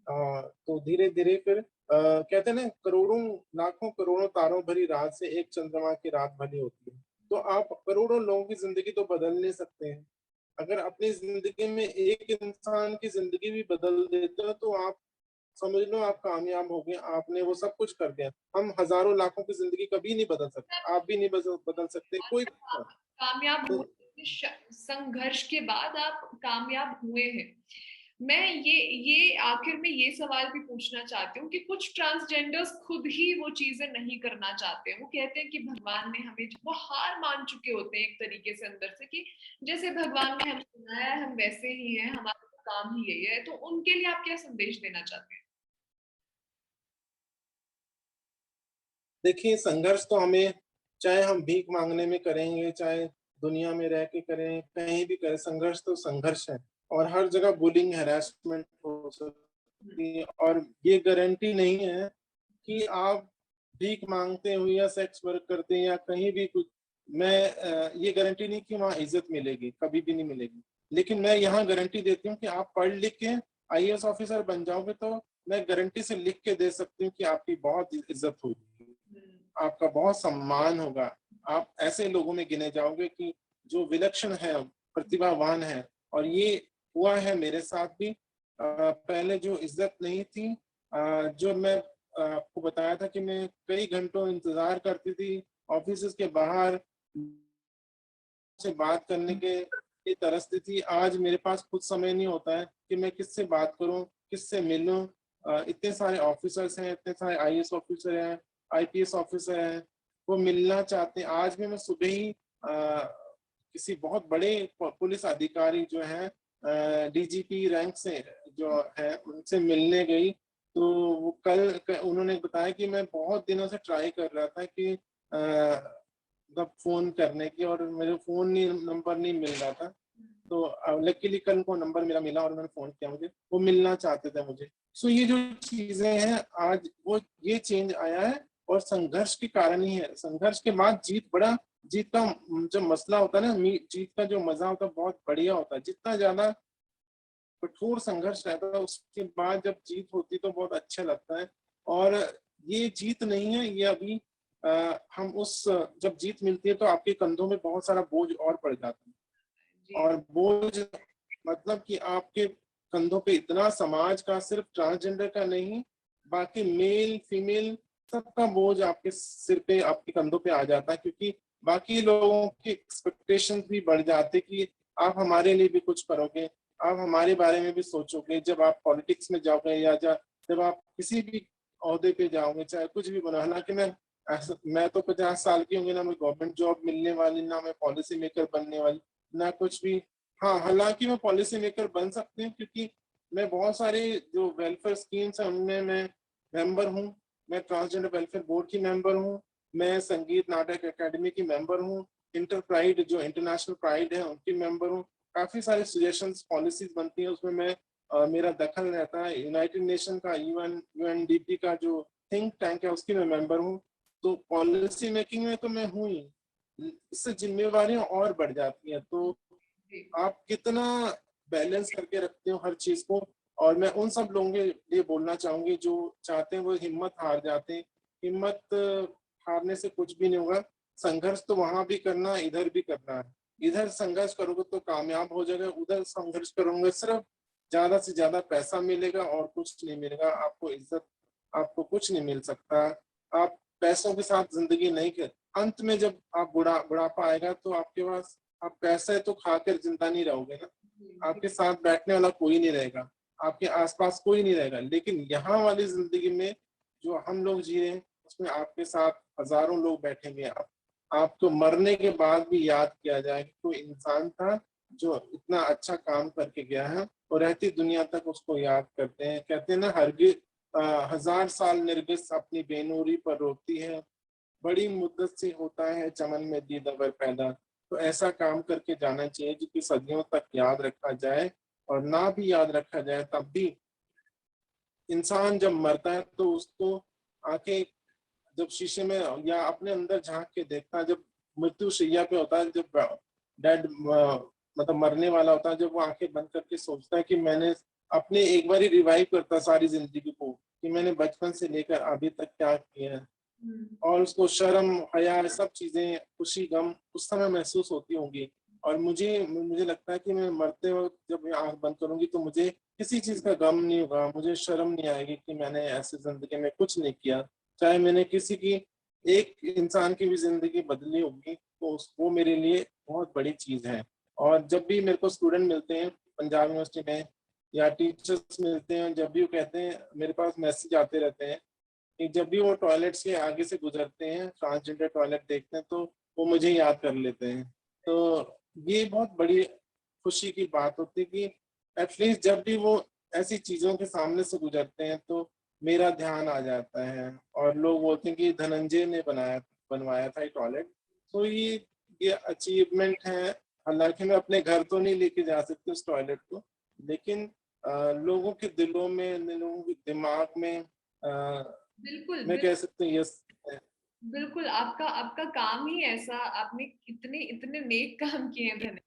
S2: तो धीरे धीरे फिर कहते हैं ना, करोड़ों लाखों करोड़ों तारों भरी रात से एक चंद्रमा की रात भली होती है। तो आप करोड़ों लोगों की जिंदगी तो बदल नहीं सकते हैं। अगर अपनी जिंदगी में एक इंसान की जिंदगी भी बदल देते हो तो आप समझ लो आप कामयाब हो गए, आपने वो सब कुछ कर दिया। हम हजारों लाखों की जिंदगी कभी नहीं बदल सकते, आप भी नहीं बदल सकते, कोई भी।
S1: आप कामयाब
S2: तो
S1: हुए, संघर्ष के बाद आप कामयाब हुए हैं। मैं ये आखिर में ये सवाल भी पूछना चाहती हूँ कि कुछ ट्रांसजेंडर्स खुद ही वो चीजें नहीं करना चाहते। वो कहते हैं कि भगवान ने हमें, वो हार मान चुके होते हैं एक तरीके से अंदर से कि जैसे भगवान ने हमें बनाया है हम वैसे ही हैं, हमारा तो काम ही यही है। तो उनके लिए आप क्या संदेश देना चाहते हैं?
S2: देखिए, संघर्ष तो हमें, चाहे हम भीख मांगने में करेंगे, चाहे दुनिया में रह के करें, कहीं भी करें, संघर्ष तो संघर्ष है। और हर जगह बुलिंग, हैरेसमेंट हो सकती है और ये गारंटी नहीं है कि आप भीख मांगते हुए या सेक्स वर्क करते हैं या कहीं भी कुछ, मैं ये गारंटी नहीं कि वहाँ इज्जत मिलेगी, कभी भी नहीं मिलेगी। लेकिन मैं यहाँ गारंटी देती हूँ कि आप पढ़ लिख के आईएएस ऑफिसर बन जाओगे तो मैं गारंटी से लिख के दे सकती हूँ कि आपकी बहुत इज्जत होगी, आपका बहुत सम्मान होगा। आप ऐसे लोगों में गिने जाओगे कि जो विलक्षण है, प्रतिभावान है। और ये हुआ है मेरे साथ भी। पहले जो इज्जत नहीं थी, जो मैं आपको बताया था कि मैं कई घंटों इंतजार करती थी ऑफिस के बाहर से बात करने के लिए तरसती थी। आज मेरे पास खुद समय नहीं होता है कि मैं किससे बात करूं, किससे मिलूं। इतने सारे ऑफिसर्स हैं, इतने सारे आईएएस ऑफिसर हैं, आईपीएस ऑफिसर हैं, वो मिलना चाहते हैं। आज भी मैं सुबह ही किसी बहुत बड़े पुलिस अधिकारी जो हैं डीजीपी रैंक से जो है उनसे मिलने गई, तो वो उन्होंने बताया कि मैं बहुत दिनों से ट्राई कर रहा था कि मतलब फोन करने की, और मेरे फोन नहीं, नंबर नहीं मिल रहा था। तो लकीली कल को नंबर मेरा मिला और उन्होंने फोन किया मुझे, वो मिलना चाहते थे मुझे। सो ये जो चीजें हैं आज वो ये चेंज आया है, और संघर्ष के कारण ही है। संघर्ष के बाद जीत का जो मसला होता है ना, जीत का जो मजा होता है बहुत बढ़िया होता है। जितना ज्यादा कठोर संघर्ष रहता है उसके बाद जब जीत होती तो बहुत अच्छा लगता है। और ये जीत नहीं है, ये अभी हम उस जब जीत मिलती है तो आपके कंधों में बहुत सारा बोझ और पड़ जाता है।
S1: जी
S2: और बोझ मतलब कि आपके कंधों पे इतना समाज का, सिर्फ ट्रांसजेंडर का नहीं, बाकी मेल फीमेल सबका बोझ आपके सिर पे, आपके कंधों पे आ जाता है, क्योंकि बाकी लोगों की एक्सपेक्टेशंस भी बढ़ जाते कि आप हमारे लिए भी कुछ करोगे, आप हमारे बारे में भी सोचोगे। जब आप पॉलिटिक्स में जाओगे या जब आप किसी भी ओहदे पे जाओगे, चाहे कुछ भी बनो। हालांकि मैं तो 50 साल की होंगी, ना मैं गवर्नमेंट जॉब मिलने वाली, ना मैं पॉलिसी मेकर बनने वाली, ना कुछ भी। हाँ, हालांकि मैं पॉलिसी मेकर बन सकती हूँ, क्योंकि मैं बहुत सारे जो वेलफेयर स्कीम्स हैं उनमें मैं मेंबर हूँ। मैं ट्रांसजेंडर वेलफेयर बोर्ड की मेंबर हूँ, मैं संगीत नाटक एकेडमी की मेंबर हूँ, इंटर प्राइड जो इंटरनेशनल प्राइड है उनकी मेंबर हूँ। काफी सारे सजेशंस पॉलिसीज बनती हैं, उसमें मेरा दखल रहता है। यूनाइटेड नेशन का यूएनडीपी का जो थिंक टैंक है उसकी मैं मेंबर हूँ। तो पॉलिसी मेकिंग में तो मैं हूँ ही, इससे जिम्मेवारियां और बढ़ जाती हैं। तो
S1: जी
S2: आप कितना बैलेंस करके रखते हो हर चीज को। और मैं उन सब लोगों के लिए बोलना चाहूंगी जो चाहते हैं वो हिम्मत हार जाते हैं। हिम्मत हारने से कुछ भी नहीं होगा। संघर्ष तो वहां भी करना है, इधर भी करना है। इधर संघर्ष करोगे तो कामयाब हो जाएगा, उधर संघर्ष करोगे सिर्फ ज्यादा से ज्यादा पैसा मिलेगा और कुछ नहीं मिलेगा। आपको इज्जत, आपको कुछ नहीं मिल सकता। आप पैसों के साथ जिंदगी नहीं कर, अंत में जब आप बुढ़ापा आएगा तो आपके पास, आप पैसे तो खाकर जिंदा नहीं रहोगे ना,
S1: जी
S2: आपके साथ बैठने वाला कोई नहीं रहेगा, आपके आसपास कोई नहीं रहेगा। लेकिन यहाँ वाली जिंदगी में जो हम लोग जी रहे हैं उसमें आपके साथ हजारों लोग बैठेंगे। आपको मरने के बाद भी याद किया जाएगा, कोई इंसान था जो इतना अच्छा काम करके गया है, और रहती दुनिया तक उसको याद करते हैं। कहते हैं ना, हरगिज 1000 साल निर्गिस अपनी बेनूरी पर रोती है, बड़ी मुद्दत से होता है चमन में दीद अगर पैदा। तो ऐसा काम करके जाना चाहिए जो कि सदियों तक याद रखा जाए। और ना भी याद रखा जाए तब भी इंसान जब मरता है तो उसको आके जब शीशे में या अपने अंदर झांक के देखता है, जब मृत्यु शैया पे होता है, जब डेड मतलब मरने वाला होता है, जब वो आंखें बंद करके सोचता है कि मैंने अपने एक बार ही रिवाइव करता सारी जिंदगी को, कि मैंने बचपन से लेकर अभी तक क्या किया है। और उसको शर्म, हया, सब चीजें, खुशी, गम उस समय महसूस होती होंगी। और मुझे मुझे लगता है कि मैं मरते वक्त जब मैं आंख बंद करूंगी तो मुझे किसी चीज का गम नहीं होगा, मुझे शर्म नहीं आएगी कि मैंने ऐसी जिंदगी में कुछ नहीं किया। चाहे मैंने किसी की, एक इंसान की भी जिंदगी बदली होगी तो वो मेरे लिए बहुत बड़ी चीज है। और जब भी मेरे को स्टूडेंट मिलते हैं पंजाब यूनिवर्सिटी में या टीचर्स मिलते हैं, जब भी वो कहते हैं, मेरे पास मैसेज आते रहते हैं कि जब भी वो टॉयलेट्स के आगे से गुजरते हैं, ट्रांसजेंडर टॉयलेट देखते हैं, तो वो मुझे याद कर लेते हैं। तो ये बहुत बड़ी खुशी की बात होती है कि एटलीस्ट जब भी वो ऐसी चीजों के सामने से गुजरते हैं तो मेरा ध्यान आ जाता है, और लोग बोलते हैं कि धनंजय ने बनवाया था ये टॉयलेट। तो ये अचीवमेंट है। हालांकि मैं अपने घर तो नहीं लेके जा सकती उस टॉयलेट को, लेकिन लोगों के दिलों में, लोगों के दिमाग में
S1: बिल्कुल
S2: मैं कह सकता हूँ यस।
S1: बिल्कुल आपका आपका काम ही ऐसा, आपने इतने इतने नेक काम किए हैं धने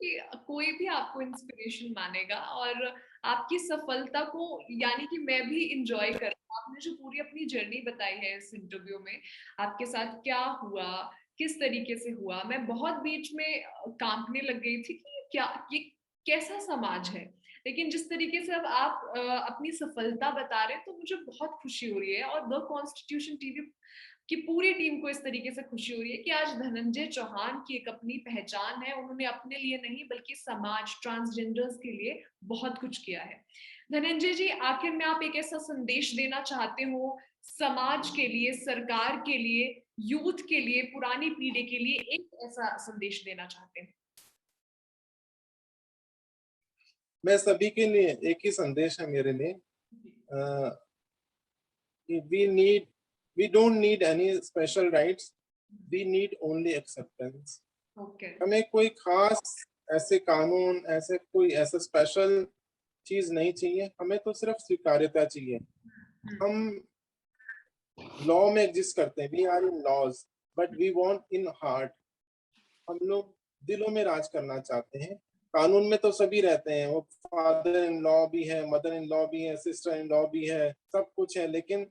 S1: कि कोई भी आपको इंस्पिरेशन मानेगा। और आपकी सफलता को, यानी कि मैं भी इंजॉय कर रही हूँ। आपने जो पूरी अपनी जर्नी बताई है इस इंटरव्यू में, आपके साथ क्या हुआ, किस तरीके से हुआ, मैं बहुत बीच में कांपने लग गई थी कि ये कैसा समाज है। लेकिन जिस तरीके से अब आप अपनी सफलता बता रहे हैं तो मुझे बहुत खुशी हो रही है। और द कॉन्स्टिट्यूशन टीवी कि पूरी टीम को इस तरीके से खुशी हो रही है कि आज धनंजय चौहान की एक अपनी पहचान है। उन्होंने अपने लिए नहीं बल्कि समाज, ट्रांसजेंडर्स के लिए बहुत कुछ किया है। धनंजय जी, आखिर में आप एक ऐसा संदेश देना चाहते हो समाज के लिए, सरकार के लिए, यूथ के लिए, पुरानी पीढ़ी के लिए, एक ऐसा संदेश देना चाहते हैं?
S2: मैं सभी के लिए एक ही संदेश है मेरे लिए, कि we don't need any special rights, we need only acceptance.
S1: Okay.
S2: हमें कोई खास ऐसे कानून, ऐसे कोई ऐसा स्पेशल चीज नहीं चाहिए, हमें तो सिर्फ स्वीकार्यता चाहिए। हम लॉ में एग्जिस्ट करते हैं, we are in laws, but we want in heart. हम लोग दिलों में राज करना चाहते हैं। कानून में तो सभी रहते हैं, वो फादर इन लॉ भी है, मदर इन लॉ भी है, सिस्टर इन लॉ भी है, सब कुछ है, लेकिन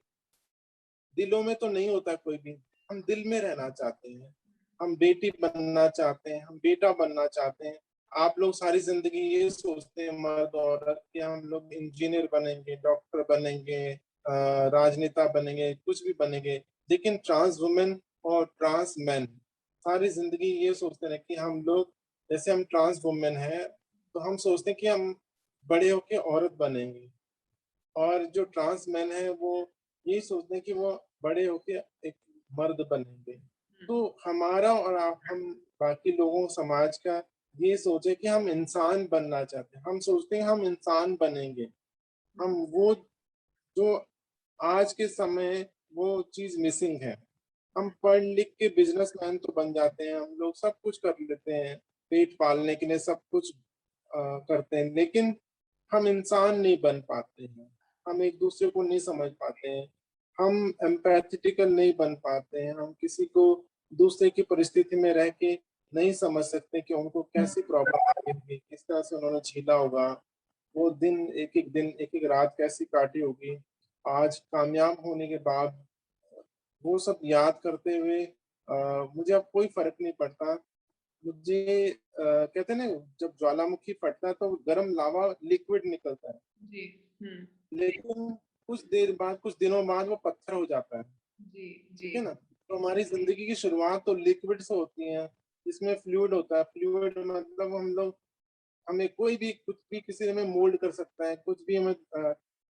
S2: दिलों में तो नहीं होता कोई भी। हम दिल में रहना चाहते हैं, हम बेटी बनना चाहते हैं, हम बेटा बनना चाहते हैं। आप लोग सारी जिंदगी ये सोचते हैं, मर्द औरत, कि हम लोग इंजीनियर बनेंगे, डॉक्टर बनेंगे, राजनेता बनेंगे, कुछ भी बनेंगे, लेकिन ट्रांस वुमेन और ट्रांस मैन सारी जिंदगी ये सोचते हैं कि हम लोग, जैसे हम ट्रांस वुमेन है तो हम सोचते हैं कि हम बड़े होके औरत बनेंगे, और जो ट्रांस मैन है वो यही सोचते हैं कि वो बड़े होके एक मर्द बनेंगे। तो हमारा और हम बाकी लोगों समाज का ये सोच है कि हम इंसान बनना चाहते हैं, हम सोचते हैं हम इंसान बनेंगे। हम वो जो आज के समय वो चीज मिसिंग है। हम पढ़ लिख के बिजनेसमैन तो बन जाते हैं, हम लोग सब कुछ कर लेते हैं, पेट पालने के लिए सब कुछ करते हैं, लेकिन हम इंसान नहीं बन पाते हैं। हम एक दूसरे को नहीं समझ पाते हैं, हम एम्पैथेटिकल नहीं बन पाते हैं, हम किसी को दूसरे की परिस्थिति में रह के नहीं समझ सकते कि उनको कैसी प्रॉब्लम आई होगी, किस तरह से उन्होंने झेला होगा, वो दिन एक एक रात कैसी काटी होगी। आज कामयाब होने के बाद वो सब याद करते हुए मुझे अब कोई फर्क नहीं पड़ता। मुझे कहते हैं ना, जब ज्वालामुखी फटता है तो गर्म लावा लिक्विड निकलता है,
S1: जी।
S2: लेकिन कुछ देर बाद, कुछ दिनों बाद वो पत्थर हो जाता है।
S1: जी। जी।
S2: ठीक है ना? तो हमारी जिंदगी की शुरुआत तो लिक्विड से होती है, जिसमें फ्लूइड होता है। फ्लूइड मतलब हम लोग, हमें कोई भी कुछ भी किसी में मोल्ड कर सकता है, कुछ भी हमें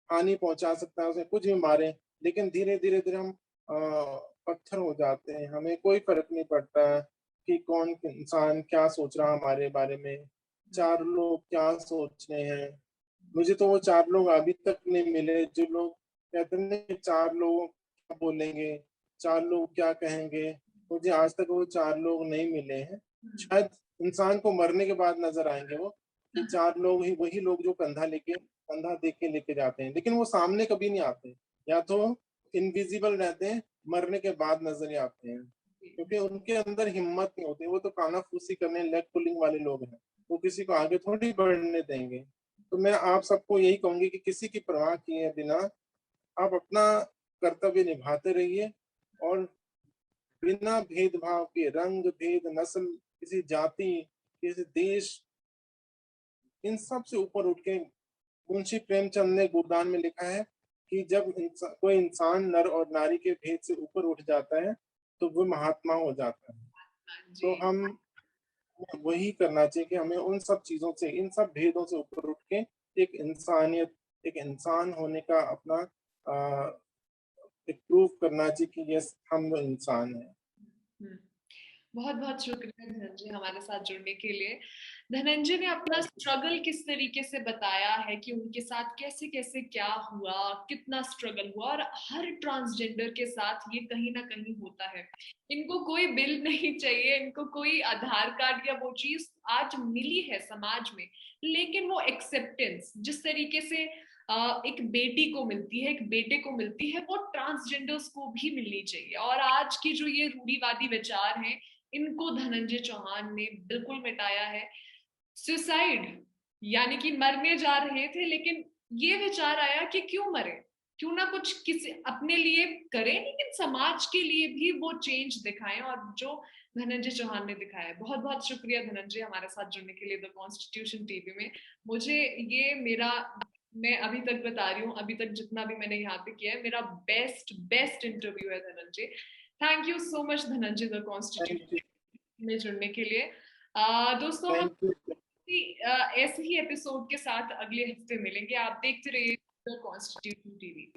S2: हानि पहुंचा सकता है, उसे कुछ भी मारे, लेकिन धीरे धीरे धीरे हम पत्थर हो जाते हैं। हमें कोई फर्क नहीं पड़ता है कि कौन इंसान क्या सोच रहा है हमारे बारे में, चार लोग क्या सोच रहे हैं। मुझे तो वो चार लोग अभी तक नहीं मिले जो लोग कहते हैं चार लोग क्या बोलेंगे, चार लोग क्या कहेंगे। मुझे आज तक वो चार लोग नहीं मिले हैं। शायद इंसान को मरने के बाद नजर आएंगे वो, कि चार लोग ही वही लोग जो कंधा देख के लेके जाते हैं, लेकिन वो सामने कभी नहीं आते, या तो इनविजिबल रहते हैं, मरने के बाद नजर आते हैं, क्योंकि उनके अंदर हिम्मत नहीं होती। वो तो कानाफूसी करने, लेग पुलिंग वाले लोग हैं, वो किसी को आगे थोड़ी बढ़ने देंगे। तो मैं आप सबको यही कहूंगी कि किसी की परवाह किए बिना आप अपना कर्तव्य निभाते रहिए, और बिना भेदभाव के, रंग भेद, नस्ल, किसी जाति, किसी देश, इन सब से ऊपर उठ के, मुंशी प्रेमचंद ने गोदान में लिखा है कि जब कोई इंसान नर और नारी के भेद से ऊपर उठ जाता है तो वो महात्मा हो जाता है। तो
S1: जी।
S2: हम वही करना चाहिए कि हमें उन सब चीजों से, इन सब भेदों से ऊपर उठ के एक इंसानियत, एक इंसान होने का अपना एक प्रूव करना चाहिए कि यस, हम लोग इंसान हैं।
S1: हम्म। बहुत बहुत शुक्रिया धनंजय हमारे साथ जुड़ने के लिए। धनंजय ने अपना स्ट्रगल किस तरीके से बताया है कि उनके साथ कैसे कैसे क्या हुआ, कितना स्ट्रगल हुआ, और हर ट्रांसजेंडर के साथ ये कहीं ना कहीं होता है। इनको कोई बिल नहीं चाहिए, इनको कोई आधार कार्ड या वो चीज आज मिली है समाज में, लेकिन वो एक्सेप्टेंस जिस तरीके से एक बेटी को मिलती है, एक बेटे को मिलती है, वो ट्रांसजेंडर्स को भी मिलनी चाहिए। और आज की जो ये रूढ़िवादी विचार हैं, इनको धनंजय चौहान ने बिल्कुल मिटाया है। सुसाइड यानी कि मरने जा रहे थे, लेकिन ये विचार आया कि क्यों मरे, क्यों ना कुछ किसी अपने लिए करें, लेकिन समाज के लिए भी वो चेंज दिखाएं, और जो धनंजय चौहान ने दिखाया है। बहुत बहुत शुक्रिया धनंजय हमारे साथ जुड़ने के लिए द कॉन्स्टिट्यूशन टीवी में। मुझे ये मेरा, मैं अभी तक बता रही हूँ, अभी तक जितना भी मैंने यहाँ पे किया है, मेरा बेस्ट बेस्ट इंटरव्यू है Dhananjay. Thank you so much Dhananjay the
S2: thank
S1: constitution
S2: you.
S1: में जुड़ने के लिए। दोस्तों हम
S2: थैंक यू।
S1: ऐसे ही एपिसोड के साथ अगले हफ्ते मिलेंगे। आप देखते रहिए द कॉन्स्टिट्यूशन टीवी।